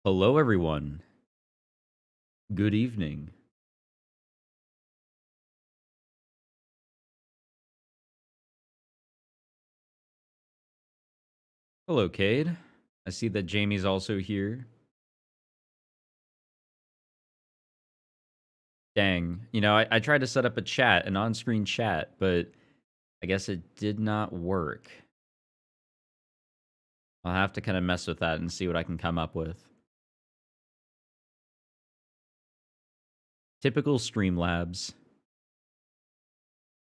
Hello, everyone. Good evening. Hello, Cade. I see that Jamie's also here. Dang. I tried to set up a chat, an on screen chat, but I guess it did not work. I'll have to kind of mess with that and see what I can come up with. Typical Streamlabs.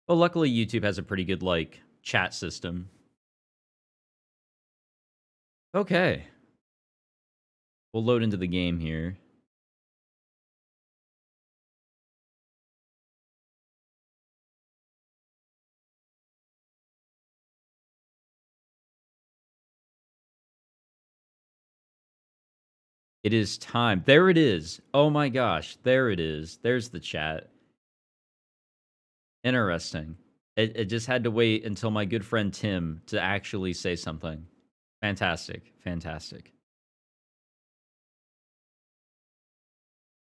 Well, luckily, YouTube has a pretty good, chat system. Okay. We'll load into the game here. It is time. There it is. Oh my gosh. There it is. There's the chat. Interesting. It just had to wait until my good friend Tim to actually say something. Fantastic. Fantastic.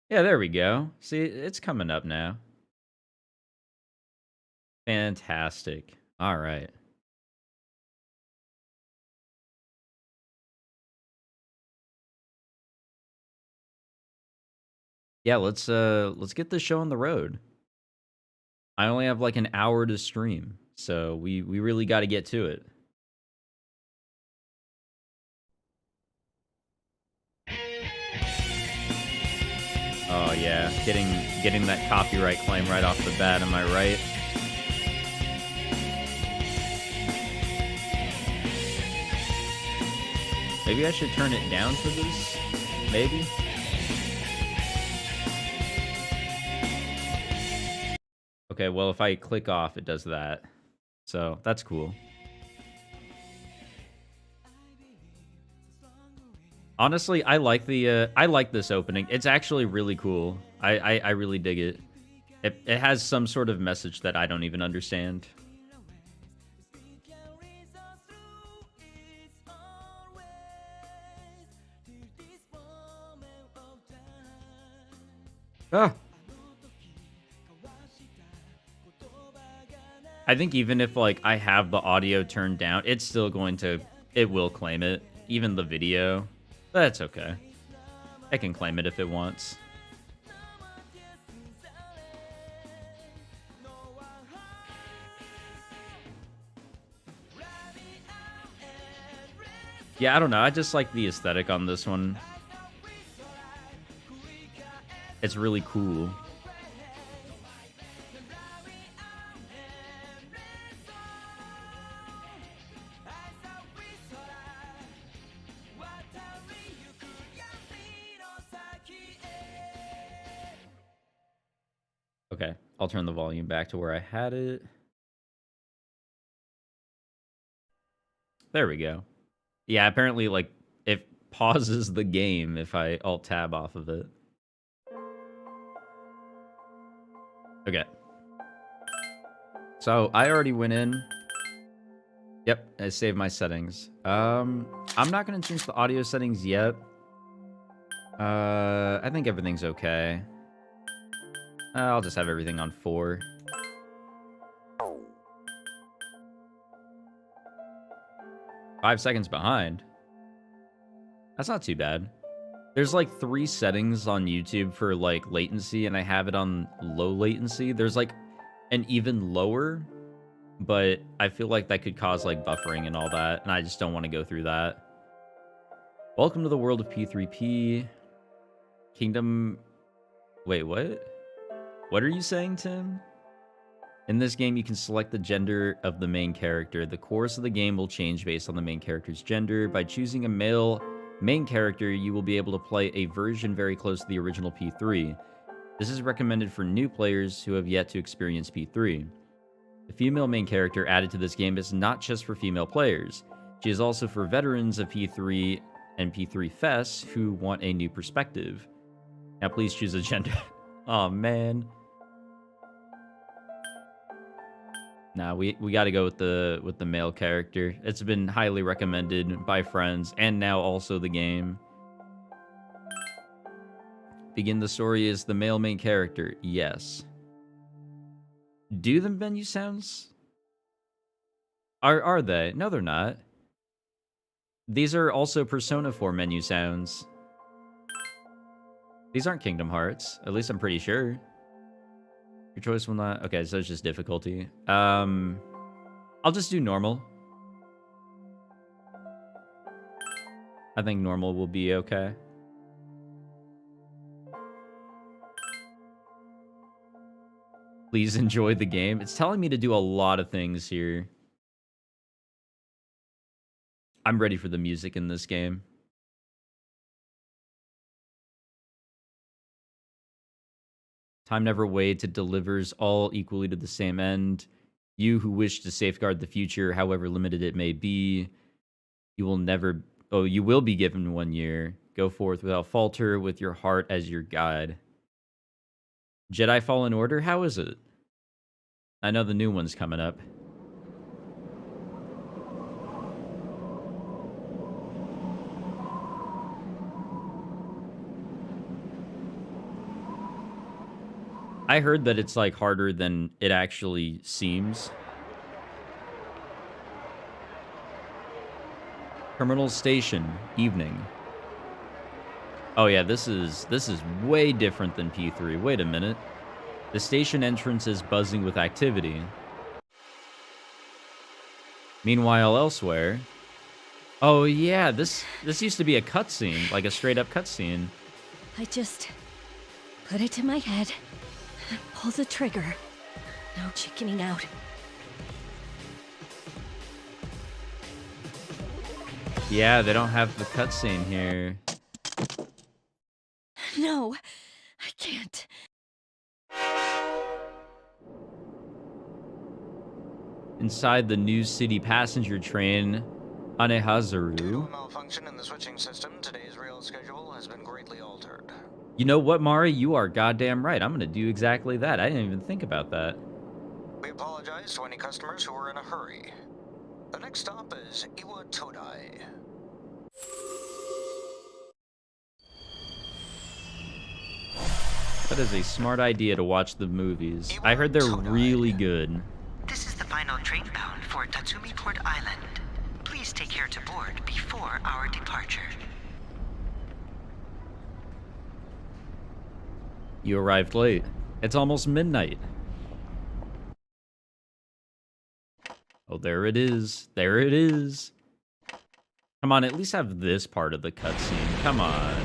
Yeah, there we go. See, it's coming up now. Fantastic. All right. Yeah, let's get this show on the road. I only have like an hour to stream, so we really got to get to it. Oh yeah, getting that copyright claim right off the bat, am I right? Maybe I should turn it down for this? Maybe? Okay, well, if I click off, it does that. So, that's cool. Honestly, I like this opening. It's actually really cool. I really dig it. It has some sort of message that I don't even understand. Ah. I think even if like I have the audio turned down, it's still it will claim it. Even the video. That's okay. I can claim it if it wants. Yeah, I don't know. I just like the aesthetic on this one. It's really cool. Okay, I'll turn the volume back to where I had it. There we go. Yeah, apparently, like, it pauses the game if I Alt-Tab off of it. Okay. So, I already went in. Yep, I saved my settings. I'm not going to change the audio settings yet. I think everything's okay. I'll just have everything on 4. Five seconds behind. That's not too bad. There's like 3 settings on YouTube for like latency, and I have it on low latency. There's like an even lower, but I feel like that could cause like buffering and all that, and I just don't want to go through that. Welcome to the world of P3P. Kingdom... Wait, what? What are you saying, Tim? In this game, you can select the gender of the main character. The course of the game will change based on the main character's gender. By choosing a male main character, you will be able to play a version very close to the original P3. This is recommended for new players who have yet to experience P3. The female main character added to this game is not just for female players. She is also for veterans of P3 and P3 Fest who want a new perspective. Now please choose a gender. Oh man. Nah, we got to go with the male character. It's been highly recommended by friends and now also the game. Begin the story as the male main character. Yes. Do the menu sounds? Are they? No, they're not. These are also Persona 4 menu sounds. These aren't Kingdom Hearts. At least I'm pretty sure. Your choice will not... Okay, so it's just difficulty. I'll just do normal. I think normal will be okay. Please enjoy the game. It's telling me to do a lot of things here. I'm ready for the music in this game. Time never waits. It delivers all equally to the same end. You who wish to safeguard the future, however limited it may be, you will never... Oh, you will be given 1 year. Go forth without falter, with your heart as your guide. Jedi Fallen Order? How is it? I know the new one's coming up. I heard that it's, like, harder than it actually seems. Terminal Station, evening. Oh yeah, this is way different than P3. Wait a minute. The station entrance is buzzing with activity. Meanwhile, elsewhere... Oh yeah, this used to be a cutscene, like a straight-up cutscene. I just put it to my head, pull the trigger. No chickening out. Yeah, they don't have the cutscene here. No, I can't. Inside the New City passenger train, Anehazaru. Due to a malfunction in the switching system, today's rail schedule has been greatly altered. You know what, Mari? You are goddamn right. I'm gonna do exactly that. I didn't even think about that. We apologize to any customers who are in a hurry. The next stop is Iwa Todai. That is a smart idea to watch the movies. I heard they're really good. This is the final train bound for Tatsumi Port Island. Please take care to board before our departure. You arrived late. It's almost midnight. Oh, there it is. There it is. Come on, at least have this part of the cutscene. Come on.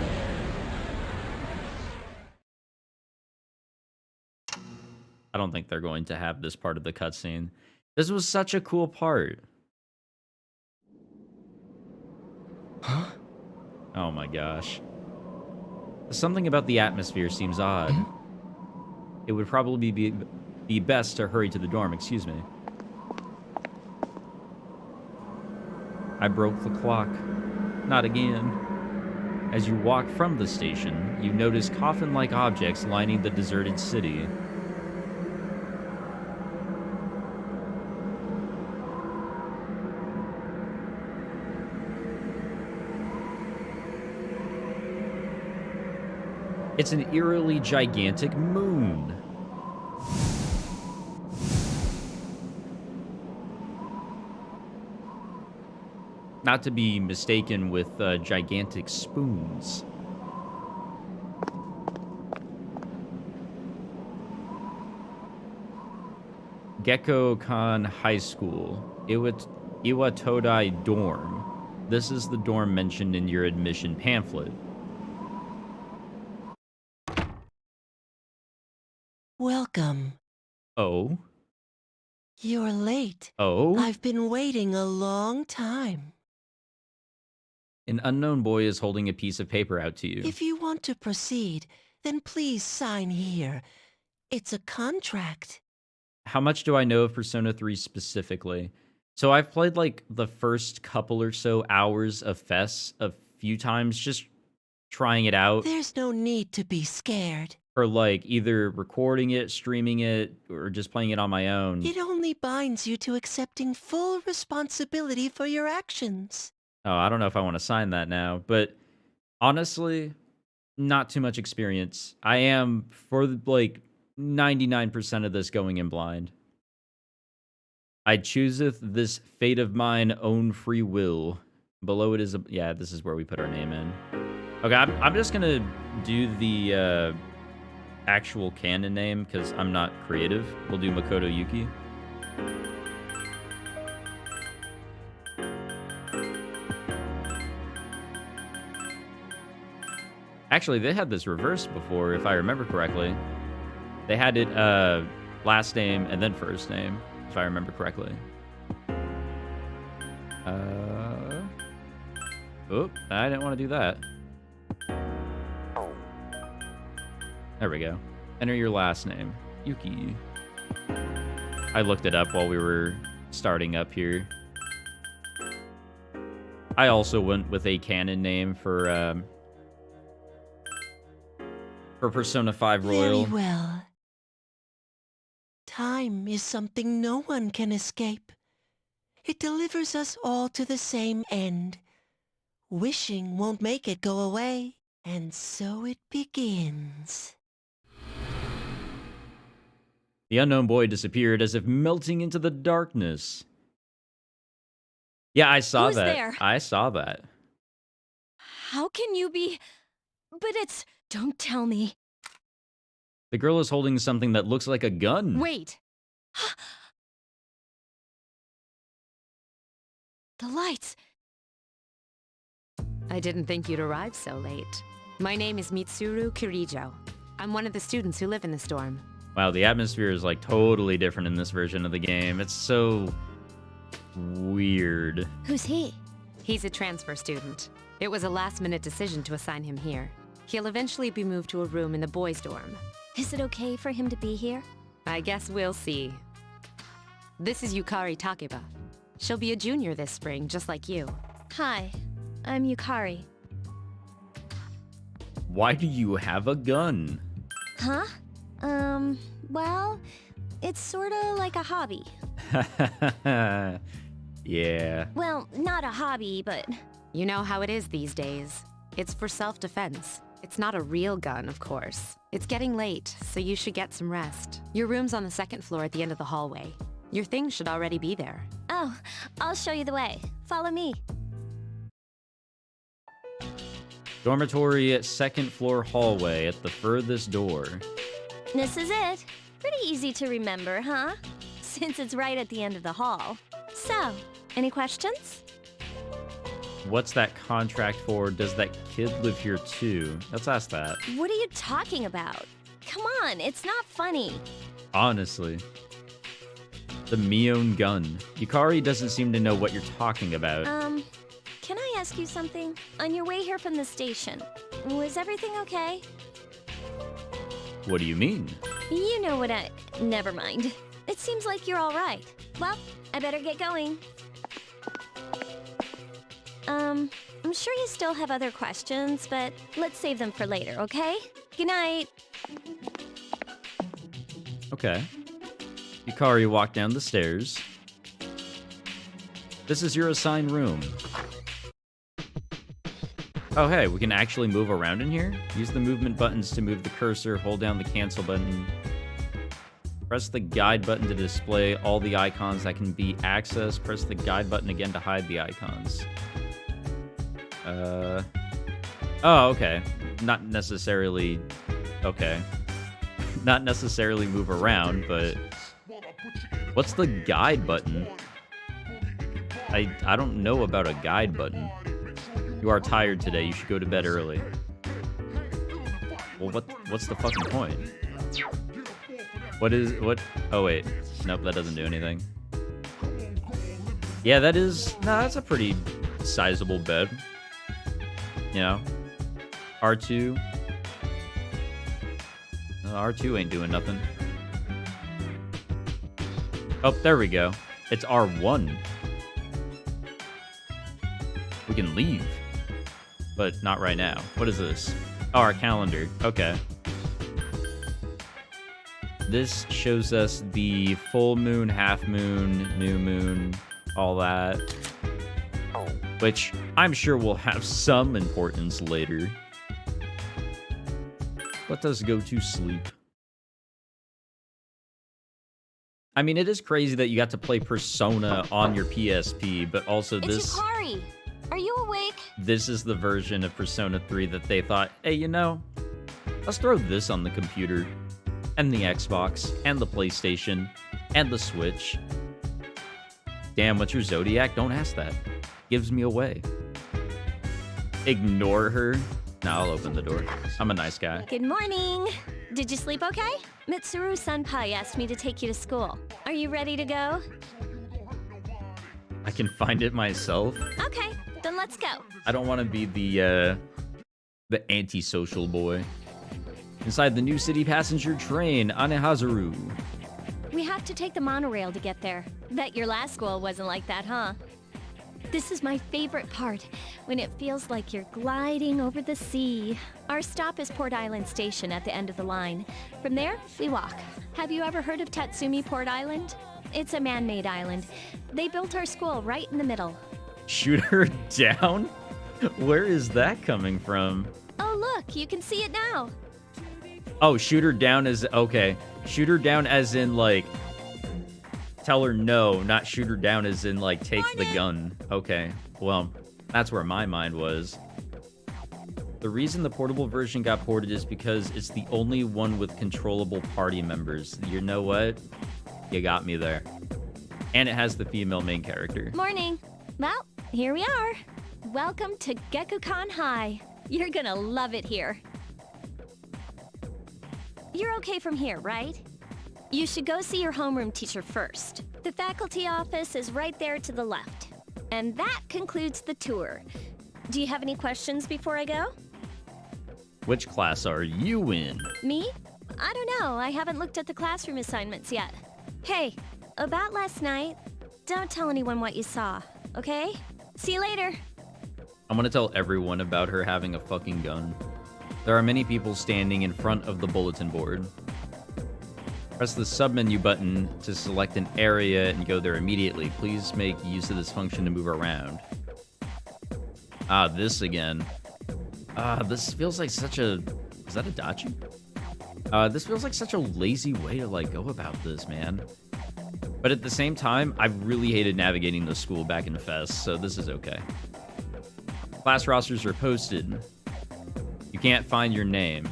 I don't think they're going to have this part of the cutscene. This was such a cool part. Huh? Oh my gosh. Something about the atmosphere seems odd. It would probably be best to hurry to the dorm, excuse me. I broke the clock. Not again. As you walk from the station, you notice coffin-like objects lining the deserted city. It's an eerily gigantic moon. Not to be mistaken with gigantic spoons. Gekkoukan High School, Iwatodai dorm. This is the dorm mentioned in your admission pamphlet. Welcome. Oh? You're late. Oh? I've been waiting a long time. An unknown boy is holding a piece of paper out to you. If you want to proceed, then please sign here. It's a contract. How much do I know of Persona 3 specifically? So I've played like the first couple or so hours of FES a few times, just trying it out. There's no need to be scared. Or like either recording it, streaming it, or just playing it on my own. It only binds you to accepting full responsibility for your actions. Oh, I don't know if I want to sign that now, but honestly, not too much experience. I am, for like 99% of this, going in blind. I chooseth this fate of mine own free will. Below it is a... Yeah, this is where we put our name in. Okay, I'm just going to do the actual canon name because I'm not creative. We'll do Makoto Yuki. Actually, they had this reversed before, if I remember correctly. They had it last name and then first name, if I remember correctly. Oh, I didn't want to do that. There we go. Enter your last name. Yuki. I looked it up while we were starting up here. I also went with a canon name for Persona 5 Royal. Very well. Time is something no one can escape. It delivers us all to the same end. Wishing won't make it go away, and so it begins. The unknown boy disappeared as if melting into the darkness. Yeah, I saw Who's that. there? I saw that. How can you be... But it's... Don't tell me. The girl is holding something that looks like a gun. Wait. The lights. I didn't think you'd arrive so late. My name is Mitsuru Kirijo. I'm one of the students who live in the storm. Wow, the atmosphere is like totally different in this version of the game. It's so weird. Who's he? He's a transfer student. It was a last-minute decision to assign him here. He'll eventually be moved to a room in the boys' dorm. Is it okay for him to be here? I guess we'll see. This is Yukari Takeba. She'll be a junior this spring, just like you. Hi, I'm Yukari. Why do you have a gun? Huh? Well, it's sorta like a hobby. Yeah. Well, not a hobby, but... You know how it is these days. It's for self-defense. It's not a real gun, of course. It's getting late, so you should get some rest. Your room's on the second floor at the end of the hallway. Your things should already be there. Oh, I'll show you the way. Follow me. Dormitory at second floor hallway at the furthest door. This is it. Pretty easy to remember, huh? Since it's right at the end of the hall. So, any questions? What's that contract for? Does that kid live here too? Let's ask that. What are you talking about? Come on, it's not funny. Honestly. The Mion gun. Yukari doesn't seem to know what you're talking about. Can I ask you something? On your way here from the station, was everything okay? What do you mean? You know what Never mind. It seems like you're all right. Well, I better get going. I'm sure you still have other questions, but let's save them for later, okay? Good night. Okay. Yukari walked down the stairs. This is your assigned room. Oh, hey, we can actually move around in here? Use the movement buttons to move the cursor, hold down the cancel button. Press the guide button to display all the icons that can be accessed. Press the guide button again to hide the icons. Oh, okay. Not necessarily... Okay. Not necessarily move around, but... What's the guide button? I don't know about a guide button. You are tired today. You should go to bed early. Well, what's the fucking point? What? Oh, wait. Nope, that doesn't do anything. Yeah, that's a pretty sizable bed. You know? R2. R2 ain't doing nothing. Oh, there we go. It's R1. We can leave. But not right now. What is this? Oh, our calendar. Okay. This shows us the full moon, half moon, new moon, all that. Which I'm sure will have some importance later. Let us go to sleep. I mean, it is crazy that you got to play Persona on your PSP, but also It's Yukari. Are you awake? this is the version of Persona 3 that they thought, hey, you know, let's throw this on the computer, and the Xbox, and the PlayStation, and the Switch. Damn, what's your Zodiac? Don't ask that. Gives me away. Ignore her. Nah, I'll open the door. I'm a nice guy. Good morning. Did you sleep okay? Mitsuru Senpai asked me to take you to school. Are you ready to go? I can find it myself. Okay, then let's go. I don't want to be the antisocial boy. Inside the New City passenger train, Anehazaru. We have to take the monorail to get there. Bet your last school wasn't like that, huh? This is my favorite part, when it feels like you're gliding over the sea. Our stop is Port Island Station at the end of the line. From there, we walk. Have you ever heard of Tatsumi Port Island? It's a man-made island. They built our school right in the middle. Shoot her down? Where is that coming from? Oh, look, you can see it now. Oh, shoot her down as... Okay. Shoot her down as in, like... Tell her no, not shoot her down as in, like, take the gun. Okay. Well, that's where my mind was. The reason the portable version got ported is because it's the only one with controllable party members. You know what? You got me there. And it has the female main character. Morning. Well, here we are. Welcome to Gekkoukan High. You're gonna love it here. You're okay from here, right? You should go see your homeroom teacher first. The faculty office is right there to the left. And that concludes the tour. Do you have any questions before I go? Which class are you in? Me? I don't know. I haven't looked at the classroom assignments yet. Hey, about last night, don't tell anyone what you saw, okay? See you later. I'm gonna tell everyone about her having a fucking gun. There are many people standing in front of the bulletin board. Press the submenu button to select an area and go there immediately. Please make use of this function to move around. Ah, this again. This feels like such a... Is that a dachi? This feels like such a lazy way to, like, go about this, man. But at the same time, I really hated navigating the school back in Fest, so this is okay. Class rosters are posted. You can't find your name.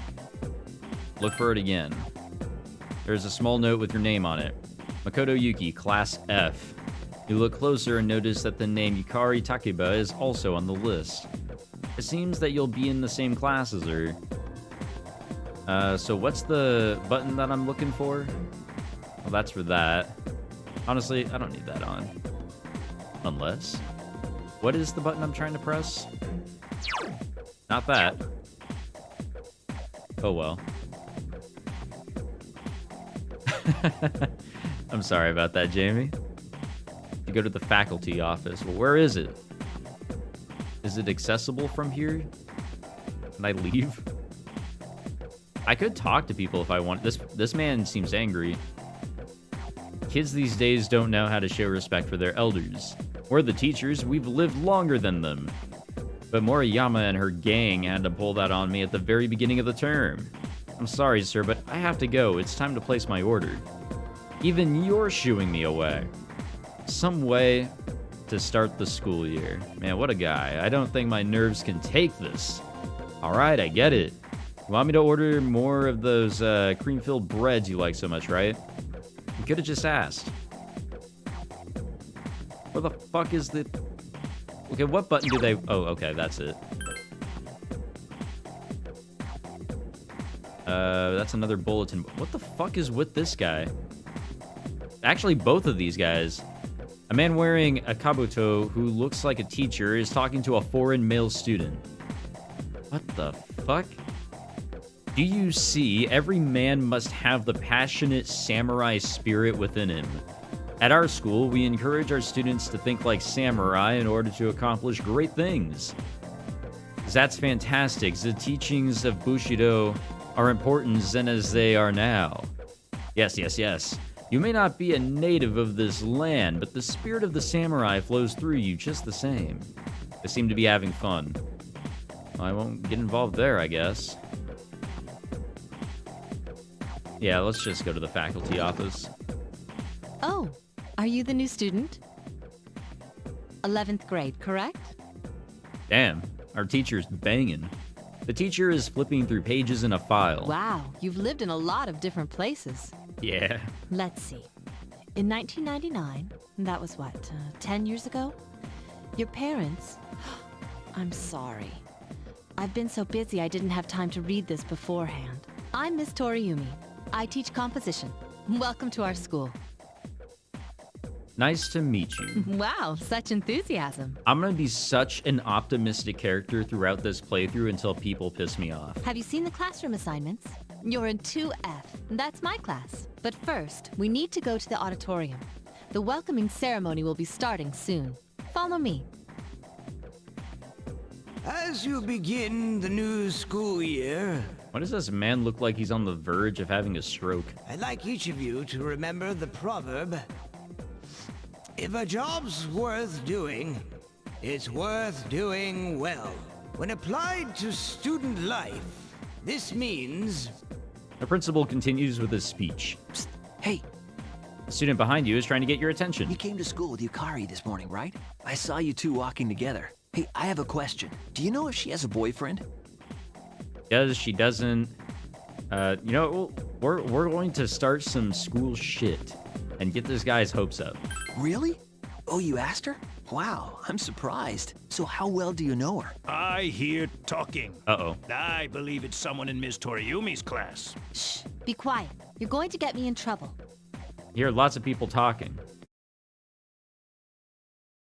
Look for it again. There's a small note with your name on it. Makoto Yuki, Class F. You look closer and notice that the name Yukari Takeba is also on the list. It seems that you'll be in the same class as her. So what's the button that I'm looking for? Well, that's for that. Honestly, I don't need that on. Unless... What is the button I'm trying to press? Not that. Oh well. I'm sorry about that, Jamie. You go to the faculty office. Well, where is it? Is it accessible from here? Can I leave? I could talk to people if I want. This man seems angry. Kids these days don't know how to show respect for their elders. We're the teachers. We've lived longer than them. But Moriyama and her gang had to pull that on me at the very beginning of the term. I'm sorry, sir, but I have to go. It's time to place my order. Even you're shooing me away. Some way to start the school year. Man, what a guy. I don't think my nerves can take this. All right, I get it. You want me to order more of those cream-filled breads you like so much, right? You could have just asked. Where the fuck is the... Okay, what button do they... Oh, okay, that's it. That's another bulletin. What the fuck is with this guy? Actually, both of these guys. A man wearing a kabuto who looks like a teacher is talking to a foreign male student. What the fuck? Do you see? Every man must have the passionate samurai spirit within him. At our school, we encourage our students to think like samurai in order to accomplish great things. That's fantastic. The teachings of Bushido are important then as they are now. Yes, yes, yes. You may not be a native of this land, but the spirit of the samurai flows through you just the same. They seem to be having fun. Well, I won't get involved there, I guess. Yeah, let's just go to the faculty office. Oh, are you the new student? 11th grade, correct? Damn, our teacher's banging. The teacher is flipping through pages in a file. Wow, you've lived in a lot of different places. Yeah. Let's see. In 1999, that was what, 10 years ago? Your parents... I'm sorry. I've been so busy I didn't have time to read this beforehand. I'm Miss Toriumi. I teach composition. Welcome to our school. Nice to meet you. Wow, such enthusiasm. I'm gonna be such an optimistic character throughout this playthrough until people piss me off. Have you seen the classroom assignments? You're in 2F. That's my class. But first, we need to go to the auditorium. The welcoming ceremony will be starting soon. Follow me. As you begin the new school year, Why does this man look like he's on the verge of having a stroke? I'd like each of you to remember the proverb, if a job's worth doing, it's worth doing well. When applied to student life, this means... The principal continues with his speech. Psst, hey, The student behind you is trying to get your attention. you came to school with Yukari this morning, right? I saw you two walking together. Hey, I have a question. Do you know if she has a boyfriend? Does she doesn't? You know, we're going to start some school shit and get this guy's hopes up. Really? Oh, you asked her? Wow, I'm surprised. So how well do you know her? I hear talking. Uh-oh. I believe it's someone in Miss Toriumi's class. Shh, be quiet. You're going to get me in trouble. You hear lots of people talking.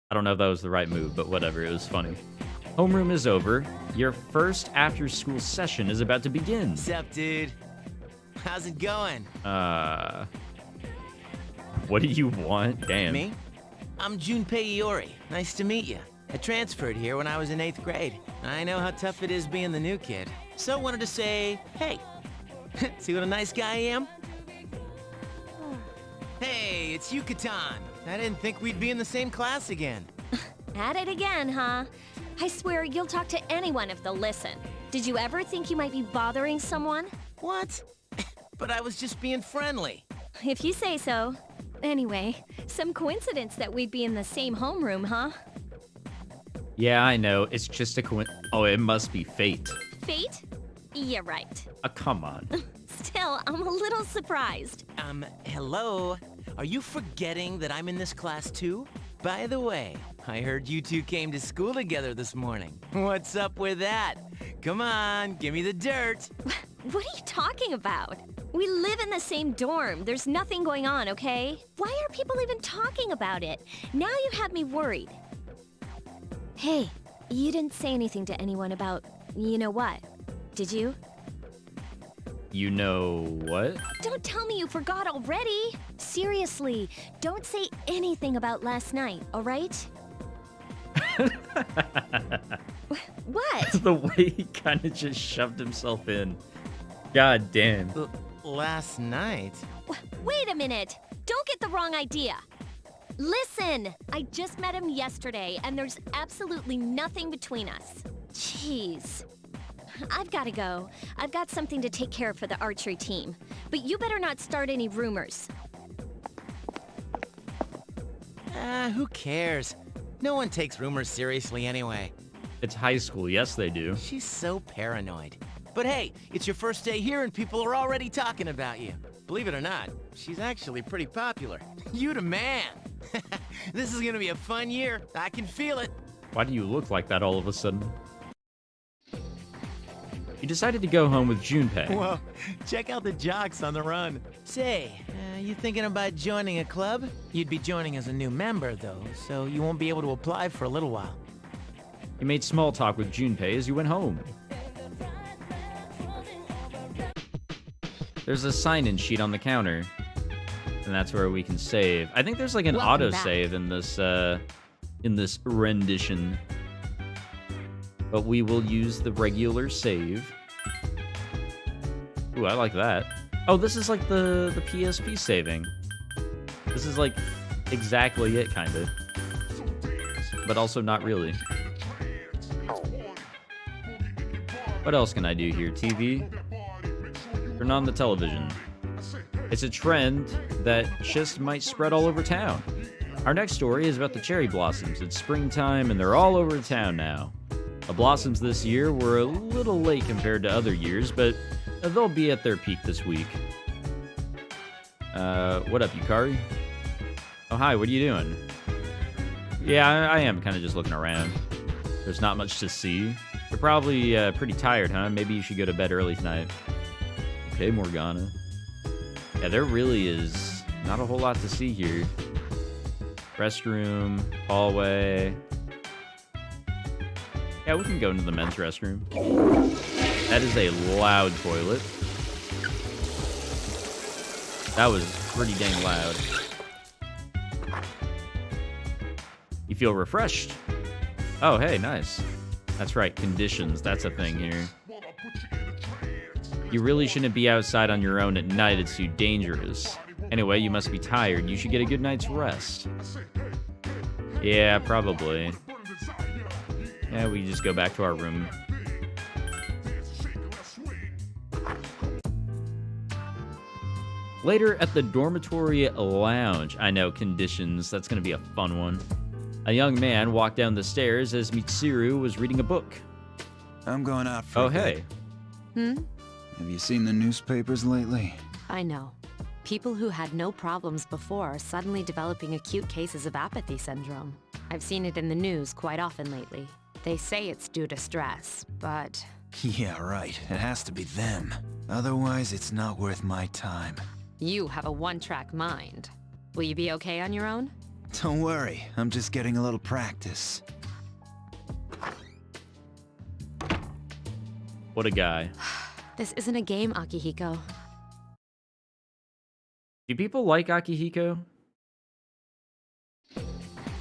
I don't know if that was the right move, but whatever, it was funny. Homeroom is over. Your first after-school session is about to begin. Sup, dude? How's it going? What do you want? Damn. Me? I'm Junpei Iori. Nice to meet you. I transferred here when I was in 8th grade. I know how tough it is being the new kid. So wanted to say, hey. See what a nice guy I am? Hey, it's Yucatan. I didn't think we'd be in the same class again. At it again, huh? I swear you'll talk to anyone if they'll listen. Did you ever think you might be bothering someone? What? But I was just being friendly. If you say so. Anyway, some coincidence that we'd be in the same homeroom, huh? Yeah, I know. It's just a Oh, it must be fate. Fate? You're right. Come on. Still, I'm a little surprised. Hello? Are you forgetting that I'm in this class too? By the way, I heard you two came to school together this morning. What's up with that? Come on, give me the dirt. What are you talking about? We live in the same dorm. There's nothing going on, okay? Why are people even talking about it? Now you have me worried. Hey, you didn't say anything to anyone about you know what, did you? You know what? Don't tell me you forgot already. Seriously, don't say anything about last night, all right? What? The way he kind of just shoved himself in. God damn. Last night? Wait a minute. Don't get the wrong idea. Listen, I just met him yesterday, and there's absolutely nothing between us. Jeez. I've got to go. I've got something to take care of for the archery team. But you better not start any rumors. Who cares? No one takes rumors seriously anyway. It's high school. Yes, they do. She's so paranoid. But hey, it's your first day here and people are already talking about you. Believe it or not, she's actually pretty popular. You the man. This is gonna be a fun year. I can feel it. Why do you look like that all of a sudden? You decided to go home with Junpei. Whoa, check out the jocks on the run. Say, you thinking about joining a club? You'd be joining as a new member, though, so you won't be able to apply for a little while. You made small talk with Junpei as you went home. There's a sign-in sheet on the counter, and that's where we can save. I think there's like an autosave in this rendition. But we will use the regular save. Ooh, I like that. Oh, this is like the PSP saving. This is like exactly it, kind of. But also not really. What else can I do here? TV? Turn on the television. It's a trend that just might spread all over town. Our next story is about the cherry blossoms. It's springtime and they're all over town now. The blossoms this year were a little late compared to other years, but they'll be at their peak this week. What up, Yukari? Oh, hi, what are you doing? Yeah, I am kind of just looking around. There's not much to see. You're probably pretty tired, huh? Maybe you should go to bed early tonight. Okay, Morgana. Yeah, there really is not a whole lot to see here. Restroom, hallway. Yeah, we can go into the men's restroom. That is a loud toilet. That was pretty dang loud. You feel refreshed. Oh, hey, nice. That's right, conditions. That's a thing here. You really shouldn't be outside on your own at night. It's too dangerous. Anyway, you must be tired. You should get a good night's rest. Yeah, probably. Yeah, we just go back to our room. Later at the dormitory lounge. I know, conditions. That's going to be a fun one. A young man walked down the stairs as Mitsuru was reading a book. I'm going out for Oh, a bit. hey. Have you seen the newspapers lately? I know. People who had no problems before are suddenly developing acute cases of apathy syndrome. I've seen it in the news quite often lately. They say it's due to stress, but... Yeah, right. It has to be them. Otherwise, it's not worth my time. You have a one-track mind. Will you be okay on your own? Don't worry. I'm just getting a little practice. What a guy. This isn't a game, Akihiko. Do people like Akihiko?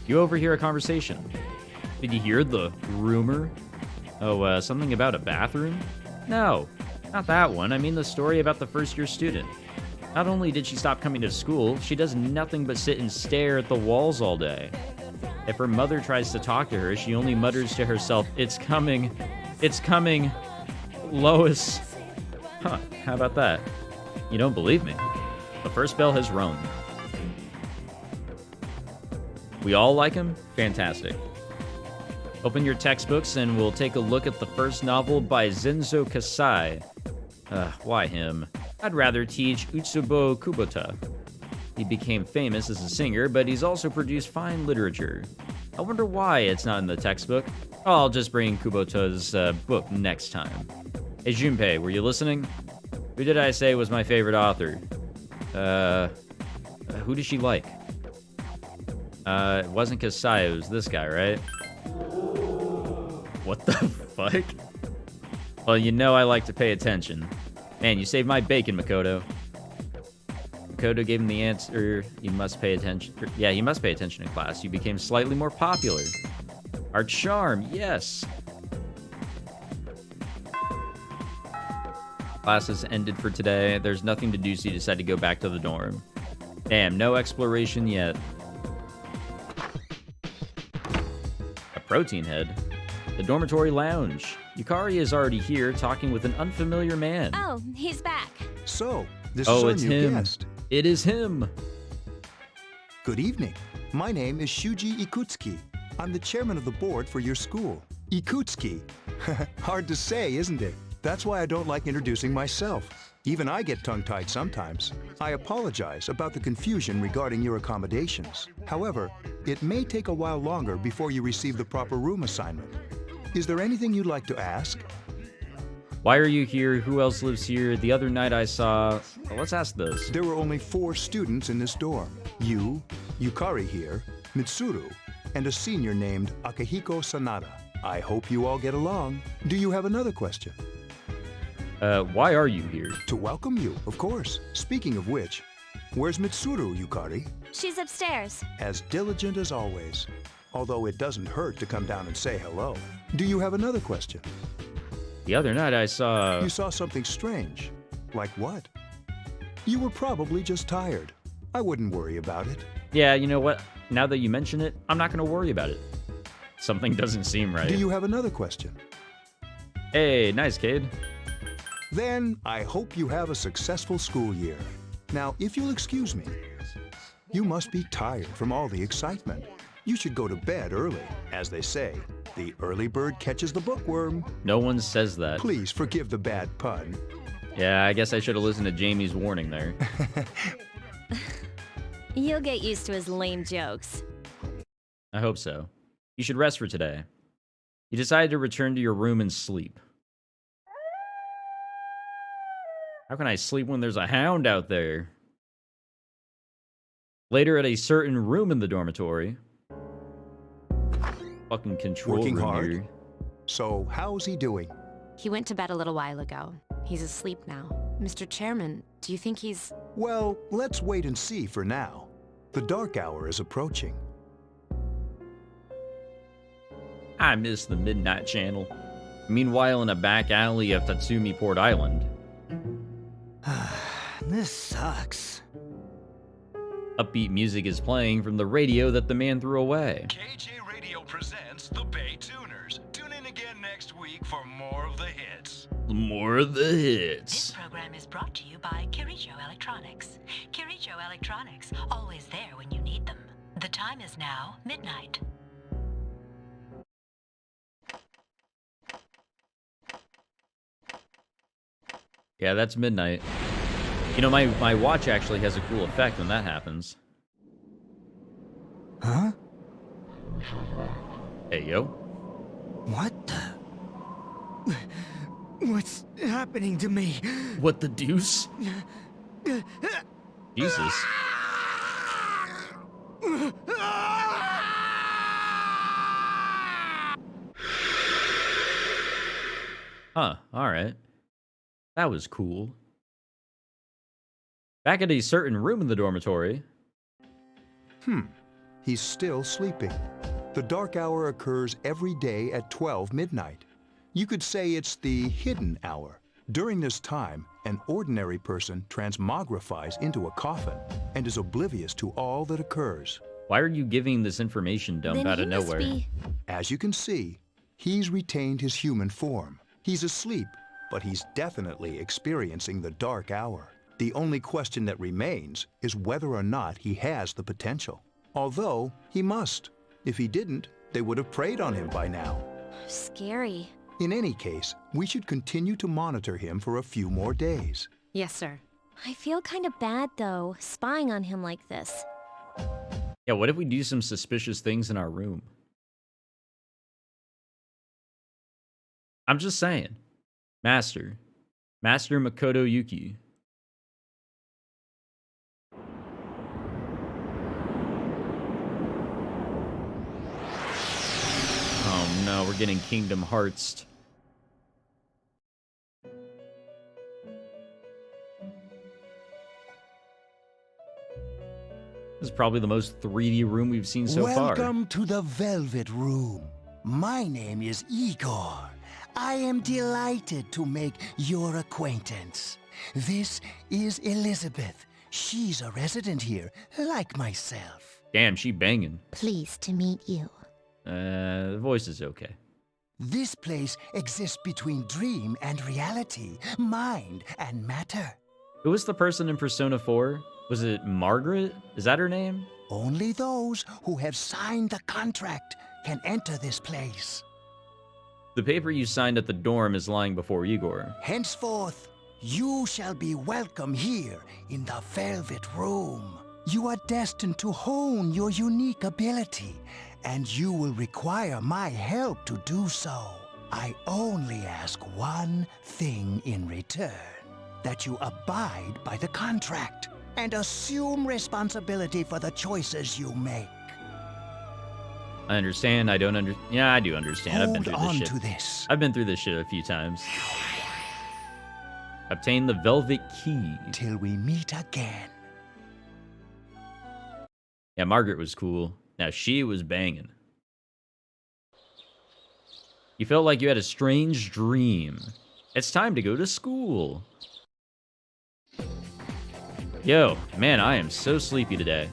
You overhear a conversation. Did you hear the rumor? Oh, something about a bathroom? No, not that one. I mean the story about the first-year student. Not only did she stop coming to school, she does nothing but sit and stare at the walls all day. If her mother tries to talk to her, she only mutters to herself, "It's coming, it's coming, Lois." Huh, how about that? You don't believe me? The first bell has rung. We all like him? Fantastic. Open your textbooks and we'll take a look at the first novel by Zenzo Kasai. Why him? I'd rather teach Utsubo Kubota. He became famous as a singer, but he's also produced fine literature. I wonder why it's not in the textbook. Oh, I'll just bring Kubota's book next time. Hey Junpei, were you listening? Who did I say was my favorite author? Who does she like? It wasn't Kasai, it was this guy, right? What the fuck? Well, you know I like to pay attention. Man, you saved my bacon, Makoto. Makoto gave him the answer, you must pay attention. Yeah, you must pay attention in class. You became slightly more popular. Our charm, yes. Classes ended for today. There's nothing to do, so you decide to go back to the dorm. Damn, no exploration yet. A protein head? The dormitory lounge. Yukari is already here, talking with an unfamiliar man. Oh, he's back. So, this Oh, is it's our new him. guest. It is him. Good evening. My name is Shuji Ikutsuki. I'm the chairman of the board for your school. Ikutsuki. Hard to say, isn't it? That's why I don't like introducing myself. Even I get tongue-tied sometimes. I apologize about the confusion regarding your accommodations. However, it may take a while longer before you receive the proper room assignment. Is there anything you'd like to ask? Why are you here? Who else lives here? The other night I saw... Well, let's ask those. There were only 4 students in this dorm. You, Yukari here, Mitsuru, and a senior named Akihiko Sanada. I hope you all get along. Do you have another question? Why are you here? To welcome you, of course. Speaking of which, where's Mitsuru, Yukari? She's upstairs. As diligent as always. Although it doesn't hurt to come down and say hello. Do you have another question? The other night I saw... You saw something strange. Like what? You were probably just tired. I wouldn't worry about it. Yeah, you know what? Now that you mention it, I'm not going to worry about it. Something doesn't seem right. Do you have another question? Hey, nice kid. Then I hope you have a successful school year. Now, if you'll excuse me, you must be tired from all the excitement. You should go to bed early. As they say, the early bird catches the bookworm. No one says that. Please forgive the bad pun. Yeah, I guess I should have listened to Jamie's warning there. You'll get used to his lame jokes. I hope so. You should rest for today. You decided to return to your room and sleep. How can I sleep when there's a hound out there? Later at a certain room in the dormitory. Fucking control Working room hard? here. So, how's he doing? He went to bed a little while ago. He's asleep now. Mr. Chairman, do you think he's... Well, let's wait and see for now. The dark hour is approaching. I miss the Midnight Channel. Meanwhile, in a back alley of Tatsumi Port Island. This sucks. Upbeat music is playing from the radio that the man threw away. KJ Radio presents the Bay Tuners. Tune in again next week for more of the hits. More of the hits. This program is brought to you by Kirijo Electronics. Kirijo Electronics, always there when you need them. The time is now midnight. Yeah, that's midnight. You know, my watch actually has a cool effect when that happens. Huh? Hey, yo. What the... What's happening to me? What the deuce? Jesus. Huh, alright. That was cool. Back at a certain room in the dormitory. He's still sleeping. The dark hour occurs every day at 12 midnight. You could say it's the hidden hour. During this time, an ordinary person transmogrifies into a coffin and is oblivious to all that occurs. Why are you giving this information dump Then out he of must nowhere? be- As you can see, he's retained his human form. He's asleep, but he's definitely experiencing the dark hour. The only question that remains is whether or not he has the potential. Although, he must. If he didn't, they would have preyed on him by now. Scary. In any case, we should continue to monitor him for a few more days. Yes, sir. I feel kind of bad, though, spying on him like this. Yeah, what if we do some suspicious things in our room? I'm just saying. Master Makoto Yuki. Oh no, we're getting Kingdom Hearts. This is probably the most 3D room we've seen so far. Welcome to the Velvet Room. My name is Igor. I am delighted to make your acquaintance. This is Elizabeth. She's a resident here, like myself. Damn, she banging. Pleased to meet you. The voice is okay. This place exists between dream and reality, mind and matter. Who was the person in Persona 4? Was it Margaret? Is that her name? Only those who have signed the contract can enter this place. The paper you signed at the dorm is lying before Igor. Henceforth, you shall be welcome here in the Velvet Room. You are destined to hone your unique ability, and you will require my help to do so. I only ask one thing in return, that you abide by the contract and assume responsibility for the choices you make. I understand. I don't Yeah, I do understand. I've been Hold through on this to shit. this. I've been through this shit a few times. Obtain the Velvet Key. Till we meet again. Yeah, Margaret was cool. Now she was banging. You felt like you had a strange dream. It's time to go to school. Yo, man, I am so sleepy today.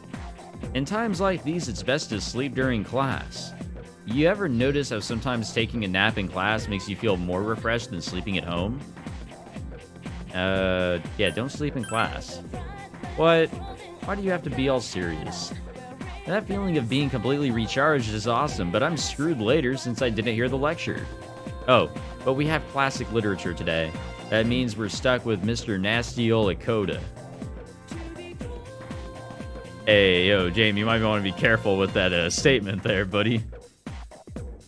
In times like these, it's best to sleep during class. You ever notice how sometimes taking a nap in class makes you feel more refreshed than sleeping at home? Yeah, don't sleep in class. What? Why do you have to be all serious? That feeling of being completely recharged is awesome, but I'm screwed later since I didn't hear the lecture. Oh, but we have classic literature today. That means we're stuck with Mr. Nasty Ol Akoda. Hey, yo, Jamie, you might want to be careful with that statement there, buddy.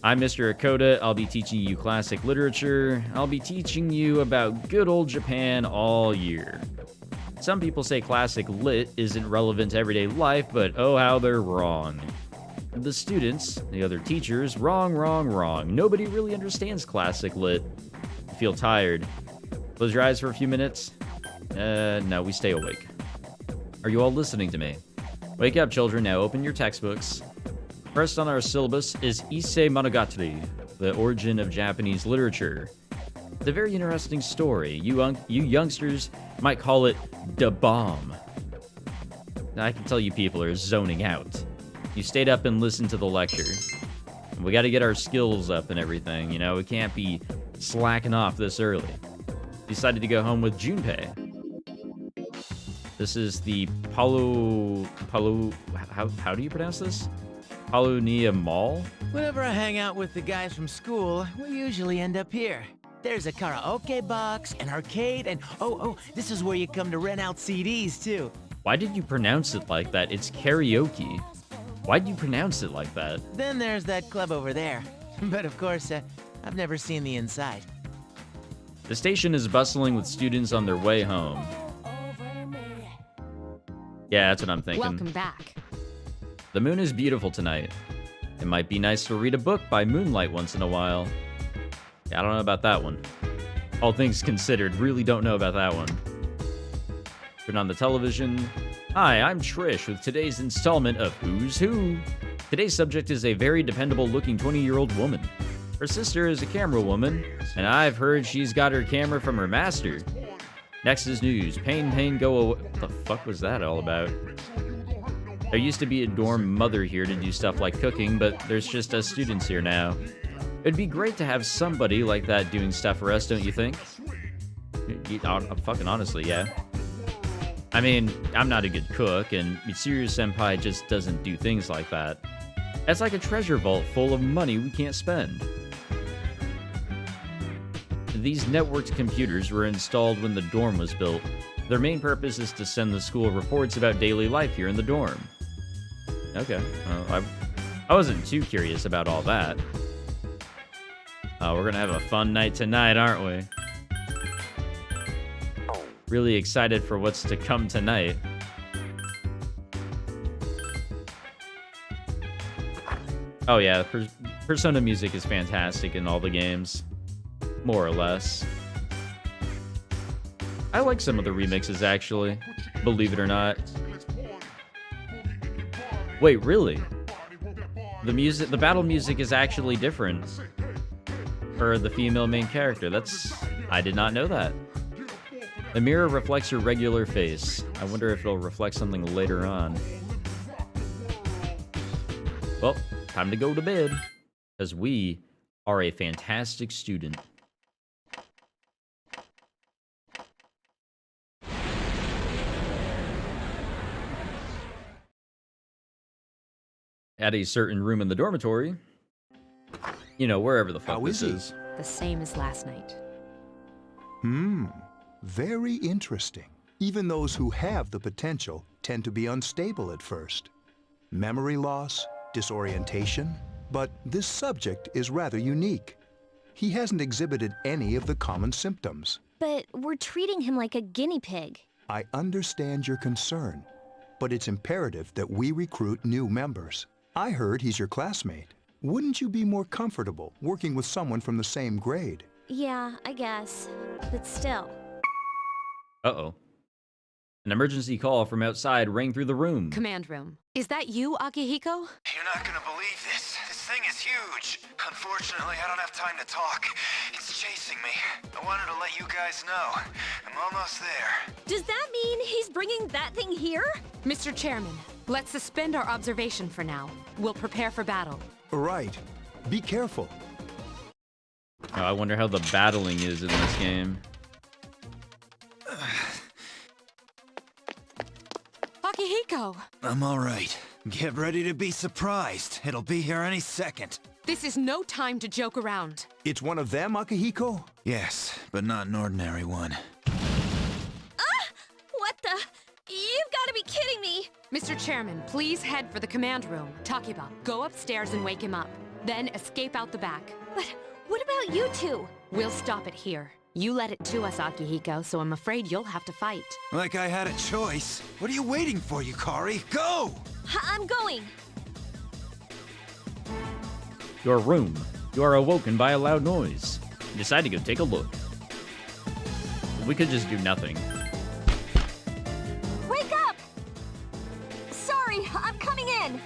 I'm Mr. Akoda. I'll be teaching you classic literature. I'll be teaching you about good old Japan all year. Some people say classic lit isn't relevant to everyday life, but oh how they're wrong. The students, the other teachers, wrong. Nobody really understands classic lit. You feel tired. Close your eyes for a few minutes. No, we stay awake. Are you all listening to me? Wake up, children. Now open your textbooks. First on our syllabus is Issei Monogatari, the origin of Japanese literature. It's a very interesting story. You youngsters might call it da bomb. I can tell you people are zoning out. You stayed up and listened to the lecture. We got to get our skills up and everything, you know? We can't be slacking off this early. Decided to go home with Junpei. This is the how do you pronounce this? Palunia Mall? Whenever I hang out with the guys from school, we usually end up here. There's a karaoke box, an arcade, and oh, this is where you come to rent out CDs, too. Why did you pronounce it like that? It's karaoke. Why'd you pronounce it like that? Then there's that club over there. But of course, I've never seen the inside. The station is bustling with students on their way home. Yeah, that's what I'm thinking. Welcome back. The moon is beautiful tonight. It might be nice to read a book by moonlight once in a while. Yeah, I don't know about that one. All things considered, really don't know about that one. Turn on the television. Hi, I'm Trish with today's installment of Who's Who. Today's subject is a very dependable looking 20-year-old woman. Her sister is a camera woman, and I've heard she's got her camera from her master. Next is news. Pain, go away. What the fuck was that all about? There used to be a dorm mother here to do stuff like cooking, but there's just us students here now. It'd be great to have somebody like that doing stuff for us, don't you think? Fucking honestly, yeah. I mean, I'm not a good cook, and Mitsuru-senpai just doesn't do things like that. That's like a treasure vault full of money we can't spend. These networked computers were installed when the dorm was built. Their main purpose is to send the school reports about daily life here in the dorm. Okay, well, I wasn't too curious about all that. We're gonna have a fun night tonight, aren't we? Really excited for what's to come tonight. Oh yeah, Persona music is fantastic in all the games. More or less. I like some of the remixes, actually. Believe it or not. Wait, really? The battle music is actually different for the female main character. I did not know that. The mirror reflects your regular face. I wonder if it'll reflect something later on. Well, time to go to bed, because we are a fantastic student. At a certain room in the dormitory, you know, wherever the fuck this is. The same as last night. Very interesting. Even those who have the potential tend to be unstable at first. Memory loss, disorientation, but this subject is rather unique. He hasn't exhibited any of the common symptoms. But we're treating him like a guinea pig. I understand your concern, but it's imperative that we recruit new members. I heard he's your classmate. Wouldn't you be more comfortable working with someone from the same grade? Yeah, I guess. But still. Uh-oh. An emergency call from outside rang through the room. Command room. Is that you, Akihiko? You're not gonna believe this. This thing is huge. Unfortunately, I don't have time to talk. It's chasing me. I wanted to let you guys know. I'm almost there. Does that mean he's bringing that thing here? Mr. Chairman, let's suspend our observation for now. We'll prepare for battle. Right. Be careful. Oh, I wonder how the battling is in this game. Akihiko! I'm all right. Get ready to be surprised. It'll be here any second. This is no time to joke around. It's one of them, Akihiko? Yes, but not an ordinary one. What the? You've got to be kidding me! Mr. Chairman, please head for the command room. Takiba, go upstairs and wake him up. Then escape out the back. But what about you two? We'll stop it here. You led it to us, Akihiko, so I'm afraid you'll have to fight. Like I had a choice. What are you waiting for, Yukari? Go! I'm going. Your room. You are awoken by a loud noise. You decide to go take a look. We could just do nothing. Wake up! Sorry, I'm coming in.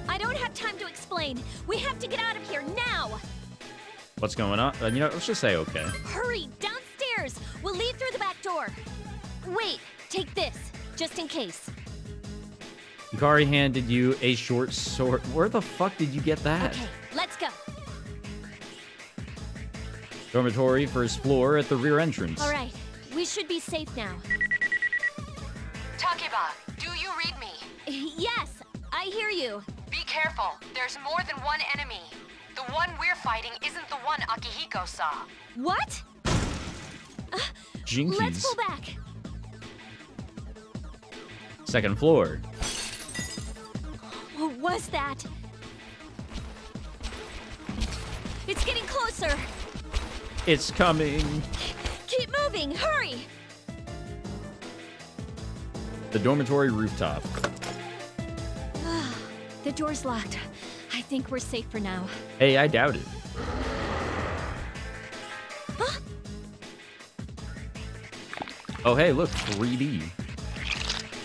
I don't have time to explain. We have to get out of here now. What's going on? You know, let's just say okay. Hurry, downstairs. We'll leave through the back door. Wait, take this, just in case. Yukari handed you a short sword. Where the fuck did you get that? Okay, let's go. Dormitory, first floor at the rear entrance. All right, we should be safe now. Takiba, do you read me? Yes, I hear you. Be careful. There's more than one enemy. The one we're fighting isn't the one Akihiko saw. What? Jinkies. Let's go back. Second floor. What was that? It's getting closer. It's coming. Keep moving, hurry! The dormitory rooftop. The door's locked. I think we're safe for now. Hey, I doubt it. Huh? Oh, hey, look, 3D.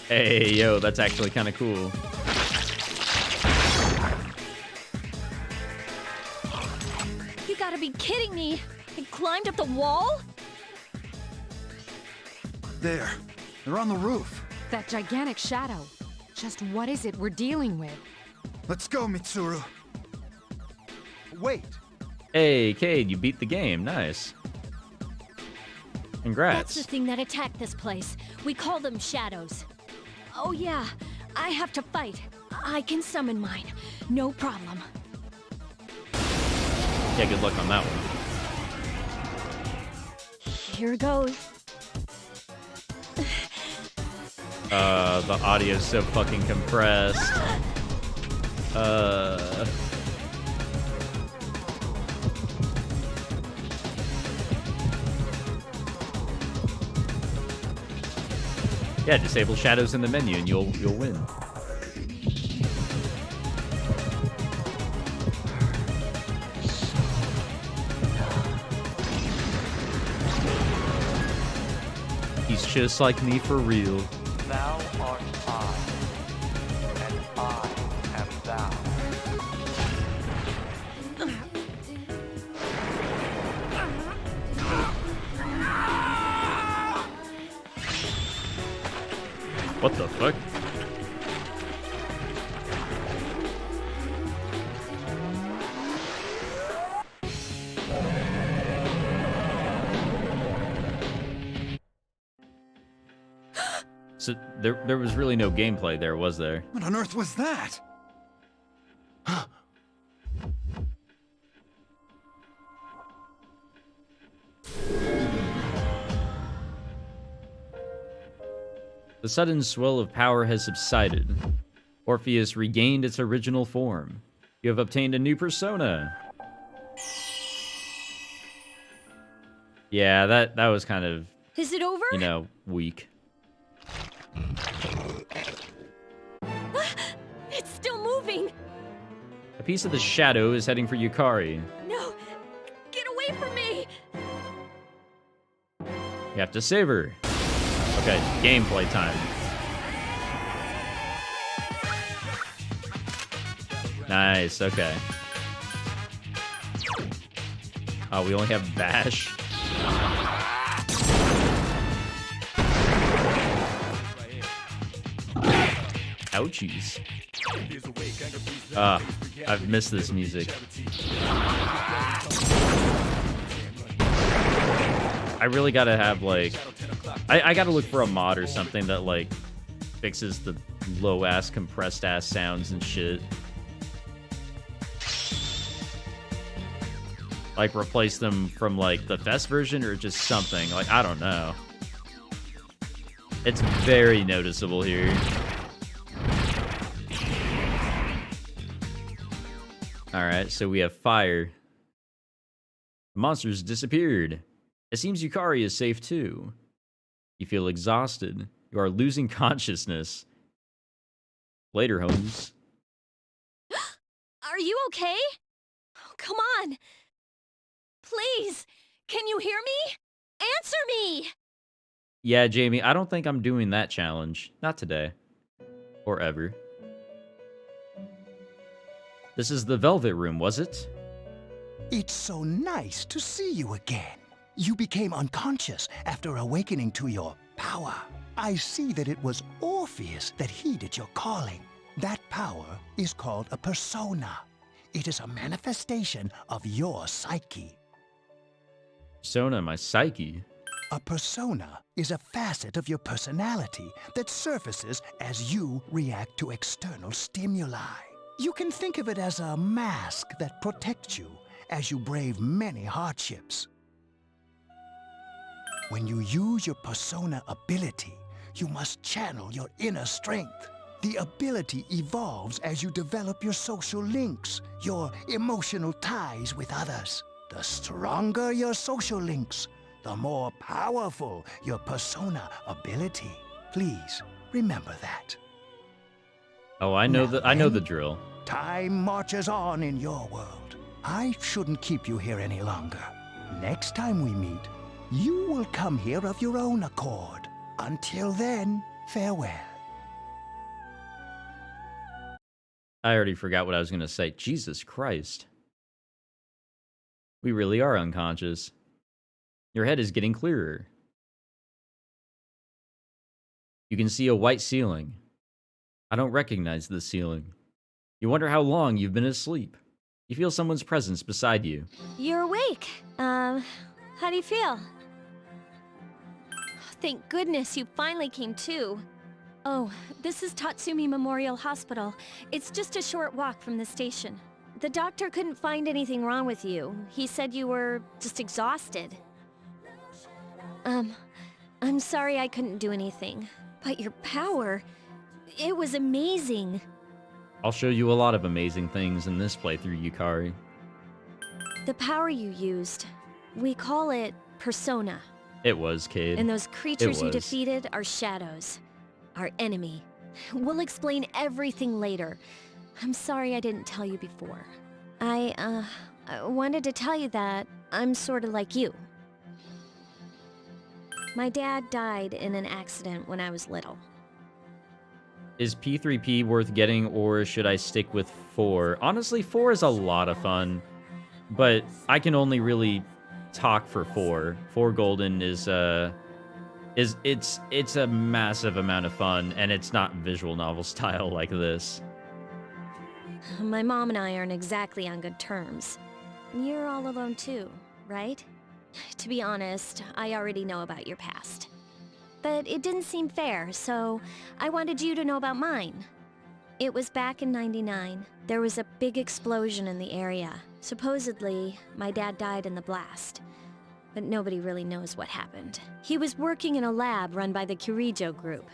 Hey, yo, that's actually kind of cool. You gotta be kidding me. I climbed up the wall? There. They're on the roof. That gigantic shadow. Just what is it we're dealing with? Let's go, Mitsuru. Wait. Hey, Cade, you beat the game. Nice. Congrats. That's the thing that attacked this place. We call them shadows. Oh yeah, I have to fight. I can summon mine. No problem. Yeah, good luck on that one. Here goes. The audio's so fucking compressed. Yeah, disable shadows in the menu and you'll win. He's just like me for real. Thou art I, and I am thou. What the fuck? So there was really no gameplay there, was there? What on earth was that? The sudden swell of power has subsided. Orpheus regained its original form. You have obtained a new persona. Yeah, that was kind of, Is it over? you know, weak. It's still moving. A piece of the shadow is heading for Yukari. No, get away from me. You have to save her. Okay, gameplay time. Nice, okay. Oh, we only have Bash. Ouchies. I've missed this music. I really gotta have, like... I gotta look for a mod or something that, like, fixes the low-ass, compressed-ass sounds and shit. Like, replace them from, like, the Fest version or just something. Like, I don't know. It's very noticeable here. Alright, so we have fire. The monsters disappeared. It seems Yukari is safe too. You feel exhausted. You are losing consciousness. Later, Holmes. Are you okay? Oh, come on. Please, can you hear me? Answer me! Yeah, Jamie, I don't think I'm doing that challenge. Not today. Or ever. This is the Velvet Room, was it? It's so nice to see you again. You became unconscious after awakening to your power. I see that it was Orpheus that heeded your calling. That power is called a persona. It is a manifestation of your psyche. Persona, my psyche? A persona is a facet of your personality that surfaces as you react to external stimuli. You can think of it as a mask that protects you as you brave many hardships. When you use your persona ability, you must channel your inner strength. The ability evolves as you develop your social links, your emotional ties with others. The stronger your social links, the more powerful your persona ability. Please remember that. Oh, I know the drill. Time marches on in your world. I shouldn't keep you here any longer. Next time we meet, you will come here of your own accord. Until then, farewell. I already forgot what I was going to say. Jesus Christ. We really are unconscious. Your head is getting clearer. You can see a white ceiling. I don't recognize this ceiling. You wonder how long you've been asleep. You feel someone's presence beside you. You're awake. How do you feel? Thank goodness you finally came to. Oh, this is Tatsumi Memorial Hospital. It's just a short walk from the station. The doctor couldn't find anything wrong with you. He said you were just exhausted. I'm sorry I couldn't do anything. But your power, it was amazing. I'll show you a lot of amazing things in this playthrough, Yukari. The power you used, we call it persona. It was, Cade. And those creatures you defeated are shadows. Our enemy. We'll explain everything later. I'm sorry I didn't tell you before. I wanted to tell you that I'm sort of like you. My dad died in an accident when I was little. Is P3P worth getting, or should I stick with 4? Honestly, 4 is a lot of fun, but I can only really talk for 4. 4 Golden is it's a massive amount of fun, and it's not visual novel style like this. My mom and I aren't exactly on good terms. You're all alone too, right? To be honest, I already know about your past. But it didn't seem fair, so I wanted you to know about mine. It was back in '99. There was a big explosion in the area. Supposedly, my dad died in the blast. But nobody really knows what happened. He was working in a lab run by the Kirijo group.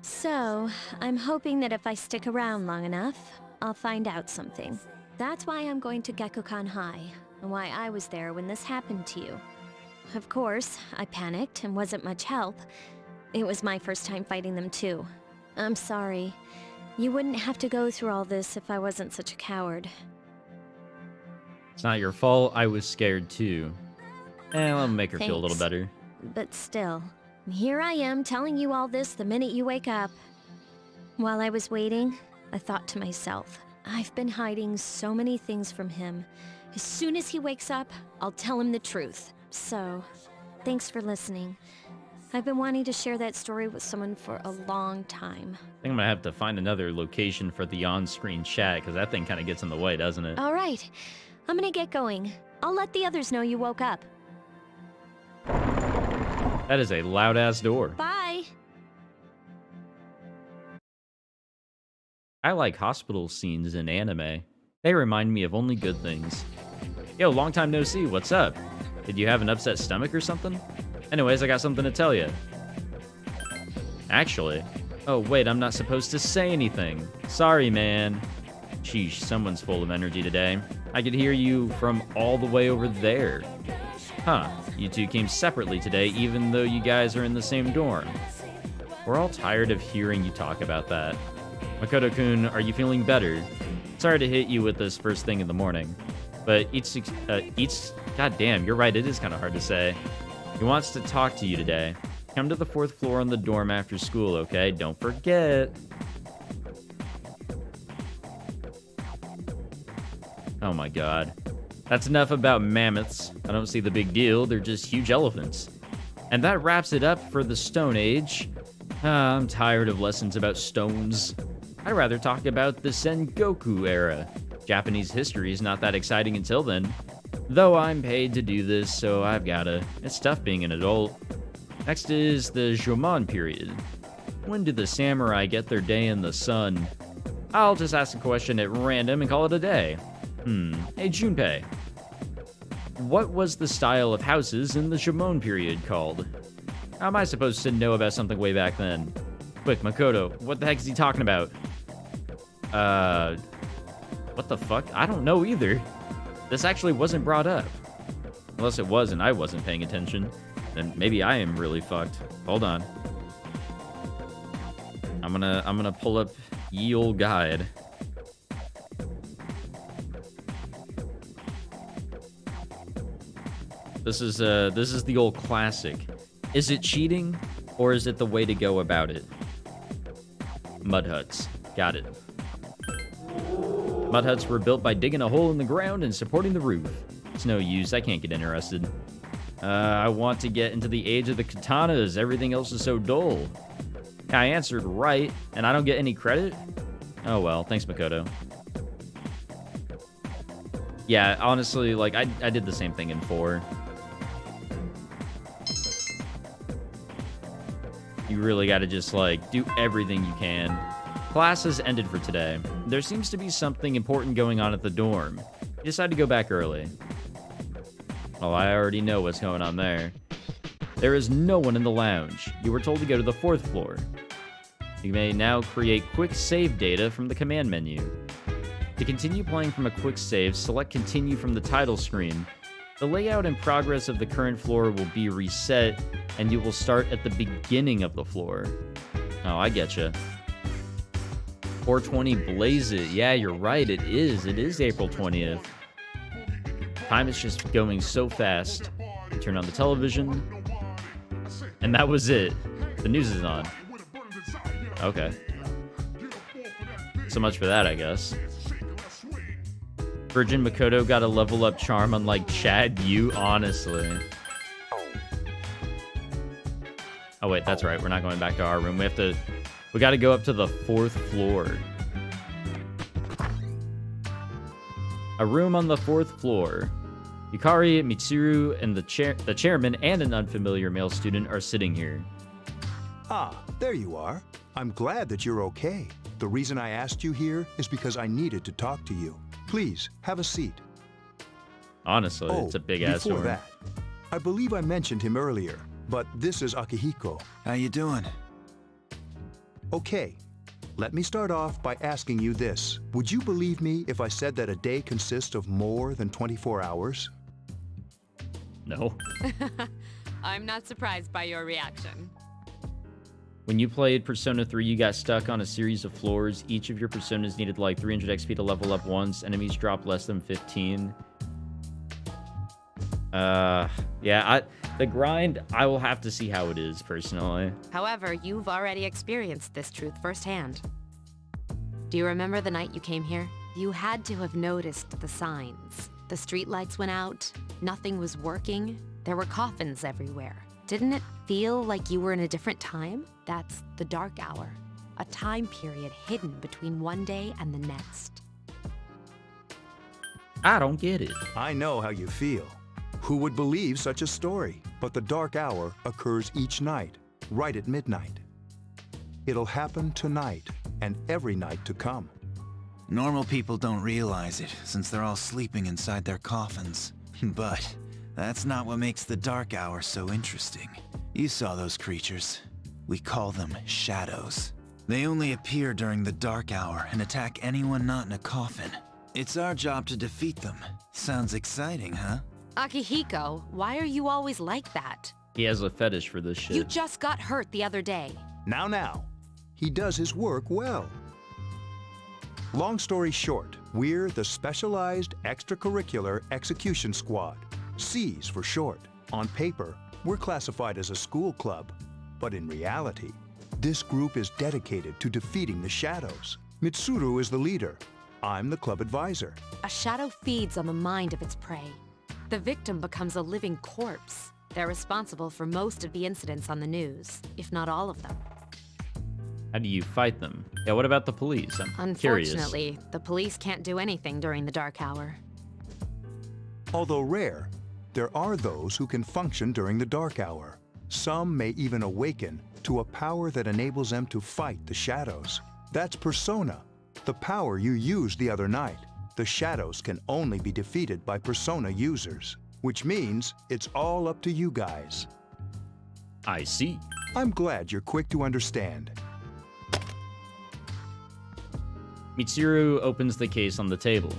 So, I'm hoping that if I stick around long enough, I'll find out something. That's why I'm going to Gekkoukan High, and why I was there when this happened to you. Of course, I panicked and wasn't much help. It was my first time fighting them too. I'm sorry. You wouldn't have to go through all this if I wasn't such a coward. It's not your fault. I was scared too. I'll make her feel a little Thanks. better. But still, here I am telling you all this the minute you wake up. While I was waiting, I thought to myself, I've been hiding so many things from him. As soon as he wakes up, I'll tell him the truth. So, thanks for listening. I've been wanting to share that story with someone for a long time. I think I'm gonna have to find another location for the on-screen chat, because that thing kind of gets in the way, doesn't it? All right, I'm gonna get going. I'll let the others know you woke up. That is a loud-ass door. Bye! I like hospital scenes in anime. They remind me of only good things. Yo, long time no see, what's up? Did you have an upset stomach or something? Anyways, I got something to tell you. Actually. Oh, wait, I'm not supposed to say anything. Sorry, man. Sheesh, someone's full of energy today. I could hear you from all the way over there. Huh, you two came separately today, even though you guys are in the same dorm. We're all tired of hearing you talk about that. Makoto-kun, are you feeling better? Sorry to hit you with this first thing in the morning, but goddamn, you're right, it is kind of hard to say. He wants to talk to you today. Come to the 4th floor on the dorm after school, okay? Don't forget. Oh my god. That's enough about mammoths. I don't see the big deal, they're just huge elephants. And that wraps it up for the Stone Age. I'm tired of lessons about stones. I'd rather talk about the Sengoku era. Japanese history is not that exciting until then. Though I'm paid to do this, so I've gotta. It's tough being an adult. Next is the Jomon period. When did the samurai get their day in the sun? I'll just ask a question at random and call it a day. Hey Junpei. What was the style of houses in the Jomon period called? How am I supposed to know about something way back then? Quick, Makoto, what the heck is he talking about? What the fuck? I don't know either. This actually wasn't brought up. Unless it was and I wasn't paying attention. Then maybe I am really fucked. Hold on. I'm gonna pull up ye olde guide. This is the old classic. Is it cheating or is it the way to go about it? Mud huts. Got it. Mud huts were built by digging a hole in the ground and supporting the roof. It's no use, I can't get interested. I want to get into the age of the katanas, everything else is so dull. I answered right, and I don't get any credit? Oh well, thanks Makoto. Yeah, honestly, like, I did the same thing in 4. You really gotta just, like, do everything you can. Class has ended for today. There seems to be something important going on at the dorm. You decide to go back early. Well, I already know what's going on there. There is no one in the lounge. You were told to go to the 4th floor. You may now create quick save data from the command menu. To continue playing from a quick save, select continue from the title screen. The layout and progress of the current floor will be reset, and you will start at the beginning of the floor. Oh, I getcha. 420 blaze it. Yeah, you're right, it is. It is April 20th. Time is just going so fast. You turn on the television, and that was it. The news is on. Okay. So much for that, I guess. Virgin Makoto got a level up charm unlike Chad Yu, honestly. Oh wait, that's right. We're not going back to our room. We gotta go up to the 4th floor. A room on the 4th floor. Yukari, Mitsuru, and the chairman and an unfamiliar male student are sitting here. Ah, there you are. I'm glad that you're okay. The reason I asked you here is because I needed to talk to you. Please, have a seat. Honestly, it's a big-ass before door. that, I believe I mentioned him earlier, but this is Akihiko. How you doing? Okay, let me start off by asking you this. Would you believe me if I said that a day consists of more than 24 hours? No. I'm not surprised by your reaction. When you played Persona 3, you got stuck on a series of floors. Each of your personas needed like 300 XP to level up once. Enemies dropped less than 15. Yeah, the grind, I will have to see how it is, personally. However, you've already experienced this truth firsthand. Do you remember the night you came here? You had to have noticed the signs. The streetlights went out, nothing was working, there were coffins everywhere. Didn't it feel like you were in a different time? That's the dark hour, a time period hidden between one day and the next. I don't get it. I know how you feel. Who would believe such a story? But the dark hour occurs each night, right at midnight. It'll happen tonight, and every night to come. Normal people don't realize it, since they're all sleeping inside their coffins. But that's not what makes the dark hour so interesting. You saw those creatures. We call them shadows. They only appear during the dark hour and attack anyone not in a coffin. It's our job to defeat them. Sounds exciting, huh? Akihiko, why are you always like that? He has a fetish for this shit. You just got hurt the other day. Now. He does his work well. Long story short, we're the Specialized Extracurricular Execution Squad. C's for short. On paper, we're classified as a school club. But in reality, this group is dedicated to defeating the shadows. Mitsuru is the leader. I'm the club advisor. A shadow feeds on the mind of its prey. The victim becomes a living corpse. They're responsible for most of the incidents on the news, if not all of them. How do you fight them? Yeah, what about the police? I'm curious. Unfortunately, the police can't do anything during the dark hour. Although rare, there are those who can function during the dark hour. Some may even awaken to a power that enables them to fight the shadows. That's Persona, the power you used the other night. The shadows can only be defeated by Persona users, which means it's all up to you guys. I see. I'm glad you're quick to understand. Mitsuru opens the case on the table.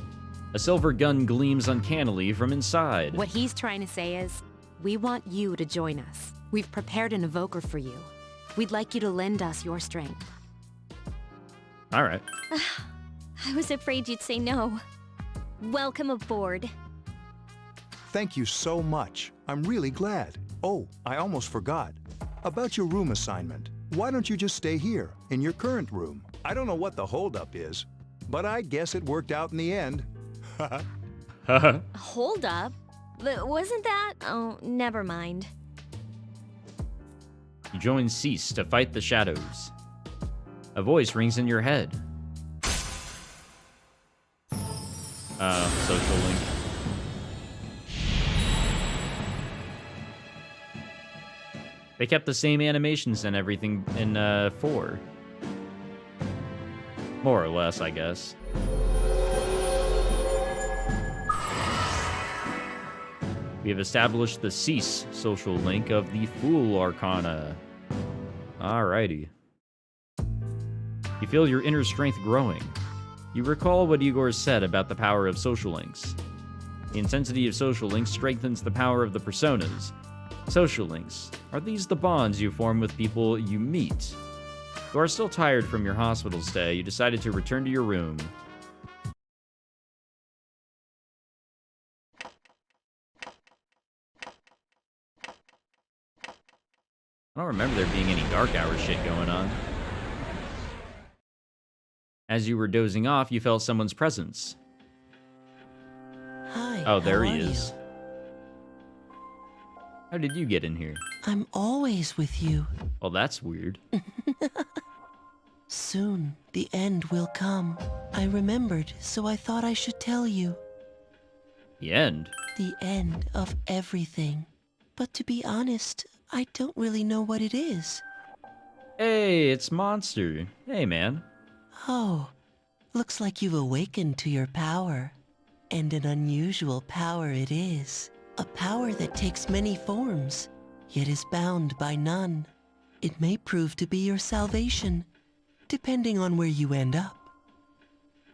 A silver gun gleams uncannily from inside. What he's trying to say is, we want you to join us. We've prepared an evoker for you. We'd like you to lend us your strength. All right. I was afraid you'd say no. Welcome aboard. Thank you so much. I'm really glad. Oh, I almost forgot. About your room assignment. Why don't you just stay here, in your current room? I don't know what the holdup is, but I guess it worked out in the end. Hold up? Wasn't that? Oh, never mind. You join Cease to fight the shadows. A voice rings in your head. Social link. They kept the same animations and everything in 4. More or less, I guess. We have established the Cease social link of the Fool Arcana. Alrighty. You feel your inner strength growing. You recall what Igor said about the power of social links. The intensity of social links strengthens the power of the personas. Social links. Are these the bonds you form with people you meet? You are still tired from your hospital stay. You decided to return to your room. I don't remember there being any dark hour shit going on. As you were dozing off, you felt someone's presence. Hi. Oh, there he how are is. you? How did you get in here? I'm always with you. Well, that's weird. Soon, the end will come. I remembered, so I thought I should tell you. The end? The end of everything. But to be honest, I don't really know what it is. Hey, it's Monster. Hey, man. Oh, looks like you've awakened to your power. And an unusual power it is. A power that takes many forms, yet is bound by none. It may prove to be your salvation, depending on where you end up.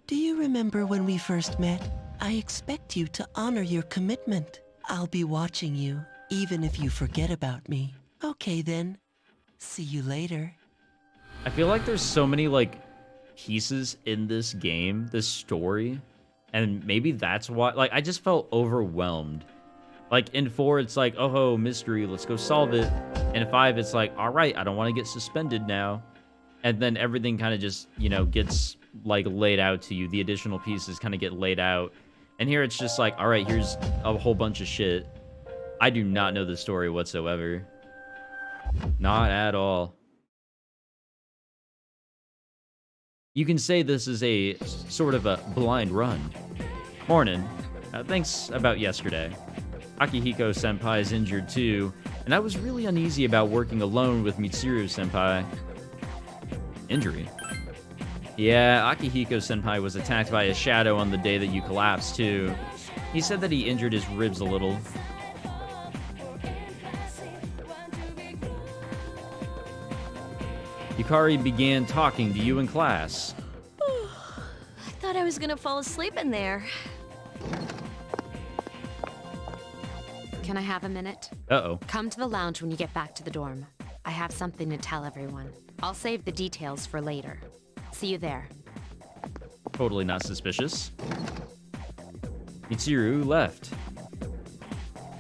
Do you remember when we first met? I expect you to honor your commitment. I'll be watching you, even if you forget about me. Okay then. See you later. I feel like there's so many, pieces in this game, this story, and maybe that's why, I just felt overwhelmed. In 4, it's like, oh, mystery, let's go solve it. In 5, it's like, all right, I don't want to get suspended now. And then everything kind of just, gets, laid out to you. The additional pieces kind of get laid out. And here it's just like, all right, here's a whole bunch of shit. I do not know the story whatsoever. Not at all. You can say this is a sort of a blind run. Morning. Thanks about yesterday. Akihiko-senpai is injured too, and I was really uneasy about working alone with Mitsuru-senpai. Injury? Yeah, Akihiko-senpai was attacked by a shadow on the day that you collapsed, too. He said that he injured his ribs a little. Yukari began talking to you in class. I thought I was gonna fall asleep in there. Can I have a minute? Uh-oh. Come to the lounge when you get back to the dorm. I have something to tell everyone. I'll save the details for later. See you there. Totally not suspicious. Mitsuru left.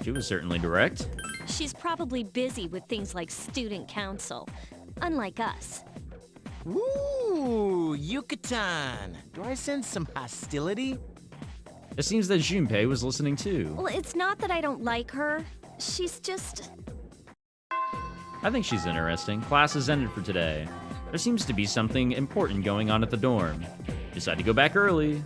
She was certainly direct. She's probably busy with things like student council, unlike us. Ooh, Yucatan. Do I sense some hostility? It seems that Junpei was listening too. Well, it's not that I don't like her. She's just... I think she's interesting. Class is ended for today. There seems to be something important going on at the dorm. Decide to go back early.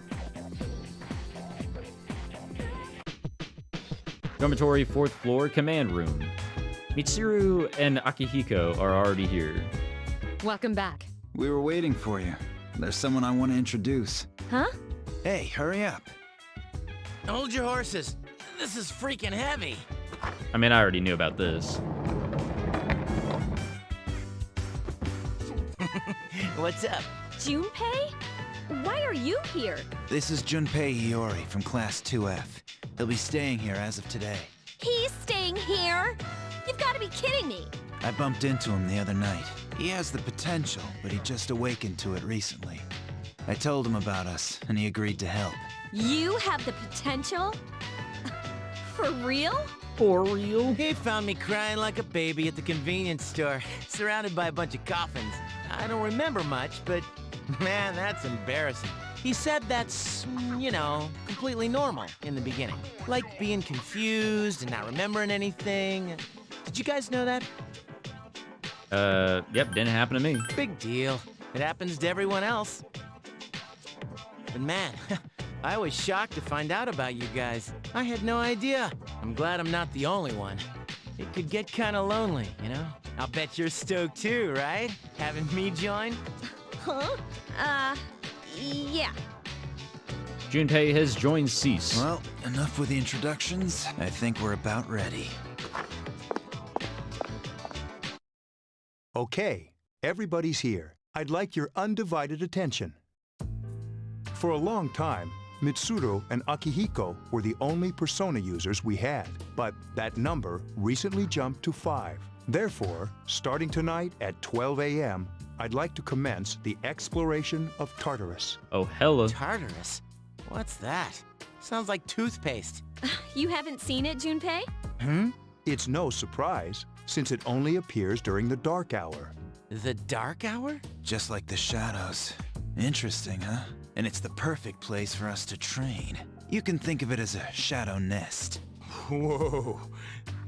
Dormitory, 4th floor, command room. Mitsuru and Akihiko are already here. Welcome back. We were waiting for you. There's someone I want to introduce. Huh? Hey, hurry up. Hold your horses. This is freaking heavy. I mean, I already knew about this. What's up? Junpei? Why are you here? This is Junpei Iori from Class 2F. He'll be staying here as of today. He's staying here? You've got to be kidding me. I bumped into him the other night. He has the potential, but he just awakened to it recently. I told him about us, and he agreed to help. You have the potential? For real? For real? He found me crying like a baby at the convenience store, surrounded by a bunch of coffins. I don't remember much, but man, that's embarrassing. He said that's, you know, completely normal in the beginning. Like being confused and not remembering anything. Did you guys know that? Yep, didn't happen to me. Big deal. It happens to everyone else. But man, I was shocked to find out about you guys. I had no idea. I'm glad I'm not the only one. It could get kind of lonely, you know? I'll bet you're stoked too, right? Having me join? Huh? Yeah. Junpei has joined Cease. Well, enough with the introductions. I think we're about ready. Okay, everybody's here. I'd like your undivided attention. For a long time, Mitsuru and Akihiko were the only persona users we had, but that number recently jumped to 5. Therefore, starting tonight at 12 a.m., I'd like to commence the exploration of Tartarus. Oh, hella. Tartarus? What's that? Sounds like toothpaste. You haven't seen it, Junpei? It's no surprise, since it only appears during the dark hour. The dark hour? Just like the shadows. Interesting, huh? And it's the perfect place for us to train. You can think of it as a shadow nest. Whoa.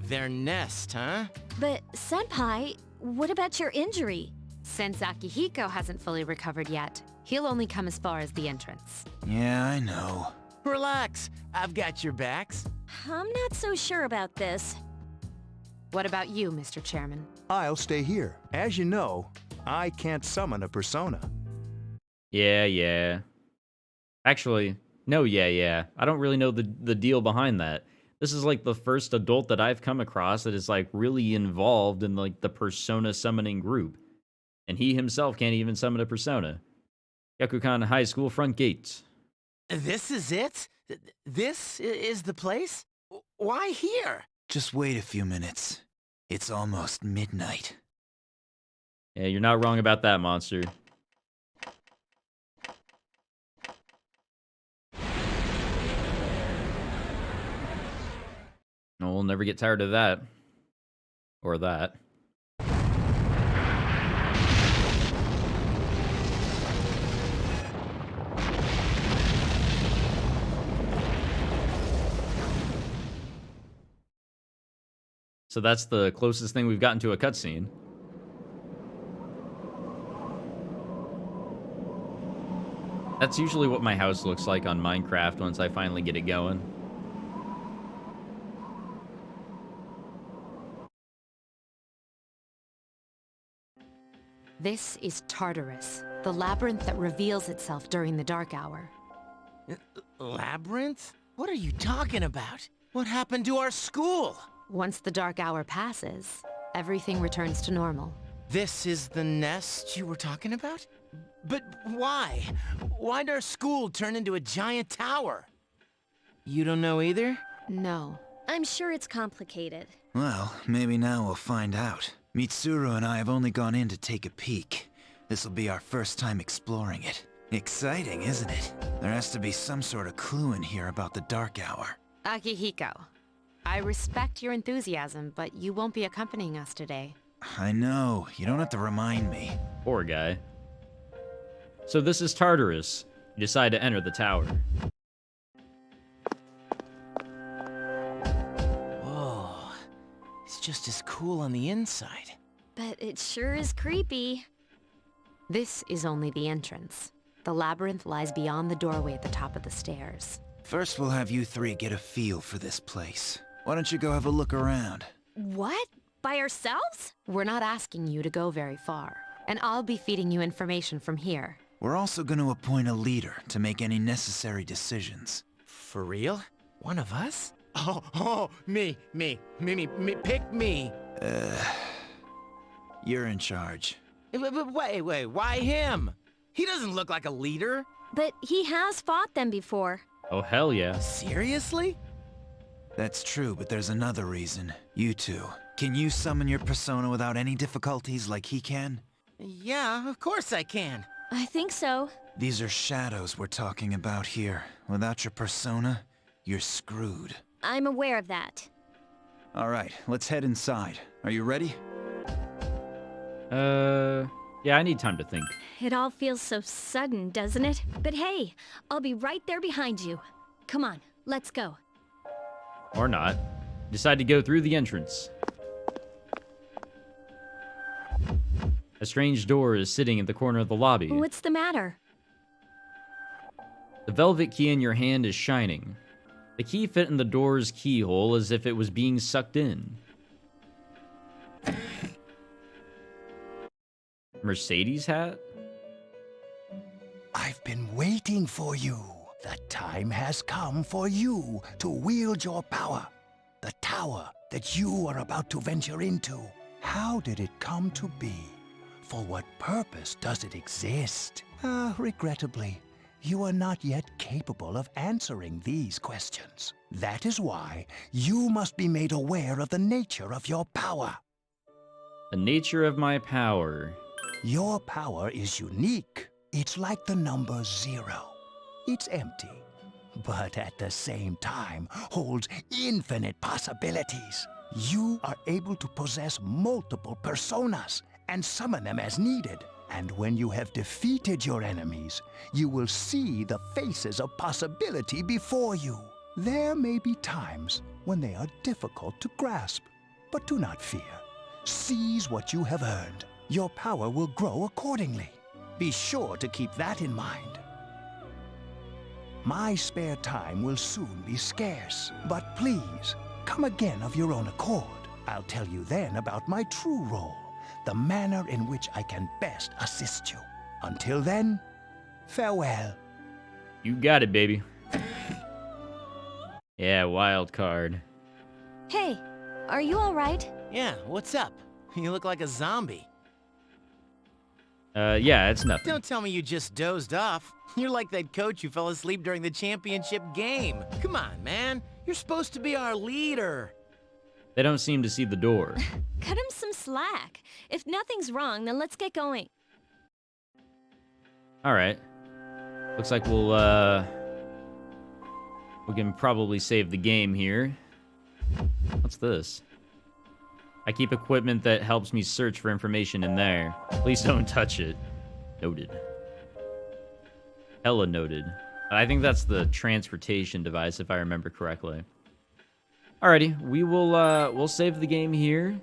Their nest, huh? But, Senpai, what about your injury? Since Akihiko hasn't fully recovered yet, he'll only come as far as the entrance. Yeah, I know. Relax. I've got your backs. I'm not so sure about this. What about you, Mr. Chairman? I'll stay here. As you know, I can't summon a persona. Yeah. Actually, no, yeah. I don't really know the deal behind that. This is like the first adult that I've come across that is like really involved in like the persona summoning group. And he himself can't even summon a persona. Gekkoukan High School front gate. This is it? This is the place? Why here? Just wait a few minutes. It's almost midnight. Yeah, you're not wrong about that, monster. No, we'll never get tired of that. Or that. So that's the closest thing we've gotten to a cutscene. That's usually what my house looks like on Minecraft once I finally get it going. This is Tartarus, The labyrinth that reveals itself during the dark hour. Labyrinth? What are you talking about? What happened to our school? Once the dark hour passes, everything returns to normal. This is the nest you were talking about? But why? Why'd our school turn into a giant tower? You don't know either? No. I'm sure it's complicated. Well, maybe now we'll find out. Mitsuru and I have only gone in to take a peek. This'll be our first time exploring it. Exciting, isn't it? There has to be some sort of clue in here about the dark hour. Akihiko, I respect your enthusiasm, but you won't be accompanying us today. I know. You don't have to remind me. Poor guy. So this is Tartarus. You decide to enter the tower. Whoa. It's just as cool on the inside. But it sure is creepy. This is only the entrance. The labyrinth lies beyond the doorway at the top of the stairs. First, we'll have you three get a feel for this place. Why don't you go have a look around? What? By ourselves? We're not asking you to go very far, and I'll be feeding you information from here. We're also going to appoint a leader to make any necessary decisions. For real? One of us? Oh, me, pick me. You're in charge. Wait, why him? He doesn't look like a leader. But he has fought them before. Oh, hell yeah. Seriously? That's true, but there's another reason. You two. Can you summon your persona without any difficulties like he can? Yeah, of course I can. I think so. These are shadows we're talking about here. Without your persona, you're screwed. I'm aware of that. Alright, let's head inside. Are you ready? Yeah, I need time to think. It all feels so sudden, doesn't it? But hey, I'll be right there behind you. Come on, let's go. Or not. Decide to go through the entrance. A strange door is sitting at the corner of the lobby. What's the matter? The velvet key in your hand is shining. The key fit in the door's keyhole as if it was being sucked in. Mercedes hat? I've been waiting for you. The time has come for you to wield your power. The tower that you are about to venture into. How did it come to be? For what purpose does it exist? Regrettably, you are not yet capable of answering these questions. That is why you must be made aware of the nature of your power. The nature of my power. Your power is unique. It's like the number 0. It's empty, but at the same time holds infinite possibilities. You are able to possess multiple personas and summon them as needed. And when you have defeated your enemies, you will see the faces of possibility before you. There may be times when they are difficult to grasp, but do not fear. Seize what you have earned. Your power will grow accordingly. Be sure to keep that in mind. My spare time will soon be scarce, but please, come again of your own accord. I'll tell you then about my true role, the manner in which I can best assist you. Until then, farewell. You got it, baby. Yeah, wild card. Hey, are you all right? Yeah, what's up? You look like a zombie. Yeah, it's nothing. Don't tell me you just dozed off. You're like that coach who fell asleep during the championship game. Come on, man. You're supposed to be our leader. They don't seem to see the door. Cut him some slack. If nothing's wrong, then let's get going. Alright. Looks like we can probably save the game here. What's this? I keep equipment that helps me search for information in there. Please don't touch it. Noted. Hella noted. I think that's the transportation device, if I remember correctly. Alrighty, we'll save the game here.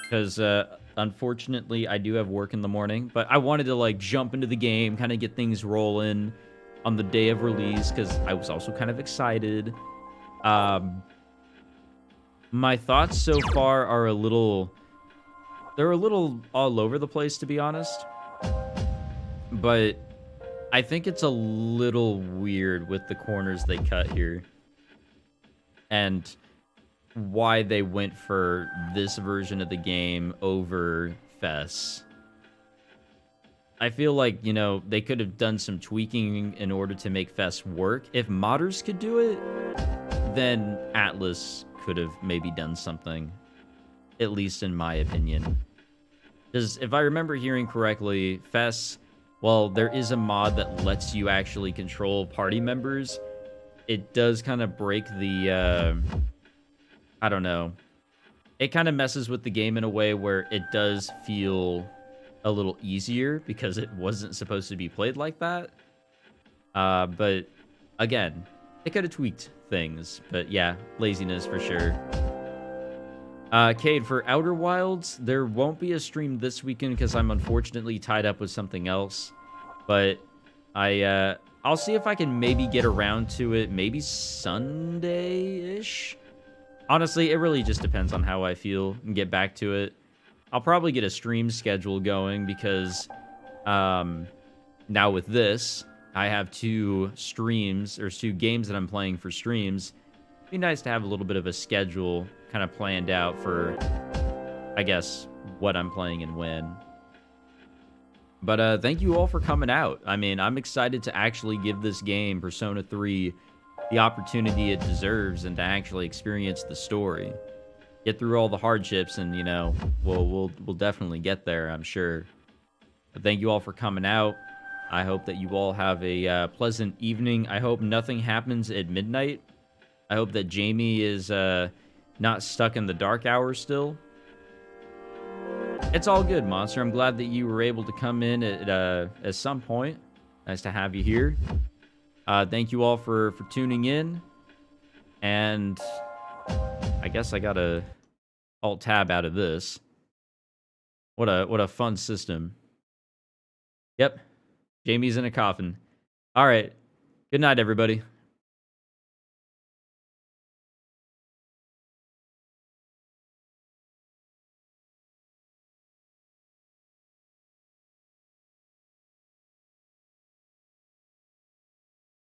Because, unfortunately, I do have work in the morning. But I wanted to, like, jump into the game, kind of get things rolling on the day of release, because I was also kind of excited. My thoughts so far are they're a little all over the place, to be honest. But I think it's a little weird with the corners they cut here. And why they went for this version of the game over Fess. I feel like, you know, they could have done some tweaking in order to make Fess work. If modders could do it, then Atlas could have maybe done something. At least in my opinion. Because if I remember hearing correctly, Fess, well, there is a mod that lets you actually control party members. It does kind of break the, I don't know. It kind of messes with the game in a way where it does feel a little easier because it wasn't supposed to be played like that. But again, they could have tweaked things. But yeah, laziness for sure. Cade, for Outer Wilds, there won't be a stream this weekend because I'm unfortunately tied up with something else. But I'll see if I can maybe get around to it, maybe Sunday-ish. Honestly, it really just depends on how I feel and get back to it. I'll probably get a stream schedule going because now with this, I have 2 streams, or 2 games that I'm playing for streams. It'd be nice to have a little bit of a schedule kind of planned out for, I guess, what I'm playing and when. But thank you all for coming out. I mean, I'm excited to actually give this game, Persona 3, the opportunity it deserves and to actually experience the story. Get through all the hardships and, you know, we'll definitely get there, I'm sure. But thank you all for coming out. I hope that you all have a pleasant evening. I hope nothing happens at midnight. I hope that Jamie is not stuck in the dark hours still. It's all good, Monster. I'm glad that you were able to come in at some point. Nice to have you here. Thank you all for tuning in. And I guess I gotta alt-tab out of this. What a fun system. Yep. Jamie's in a coffin. All right. Good night, everybody.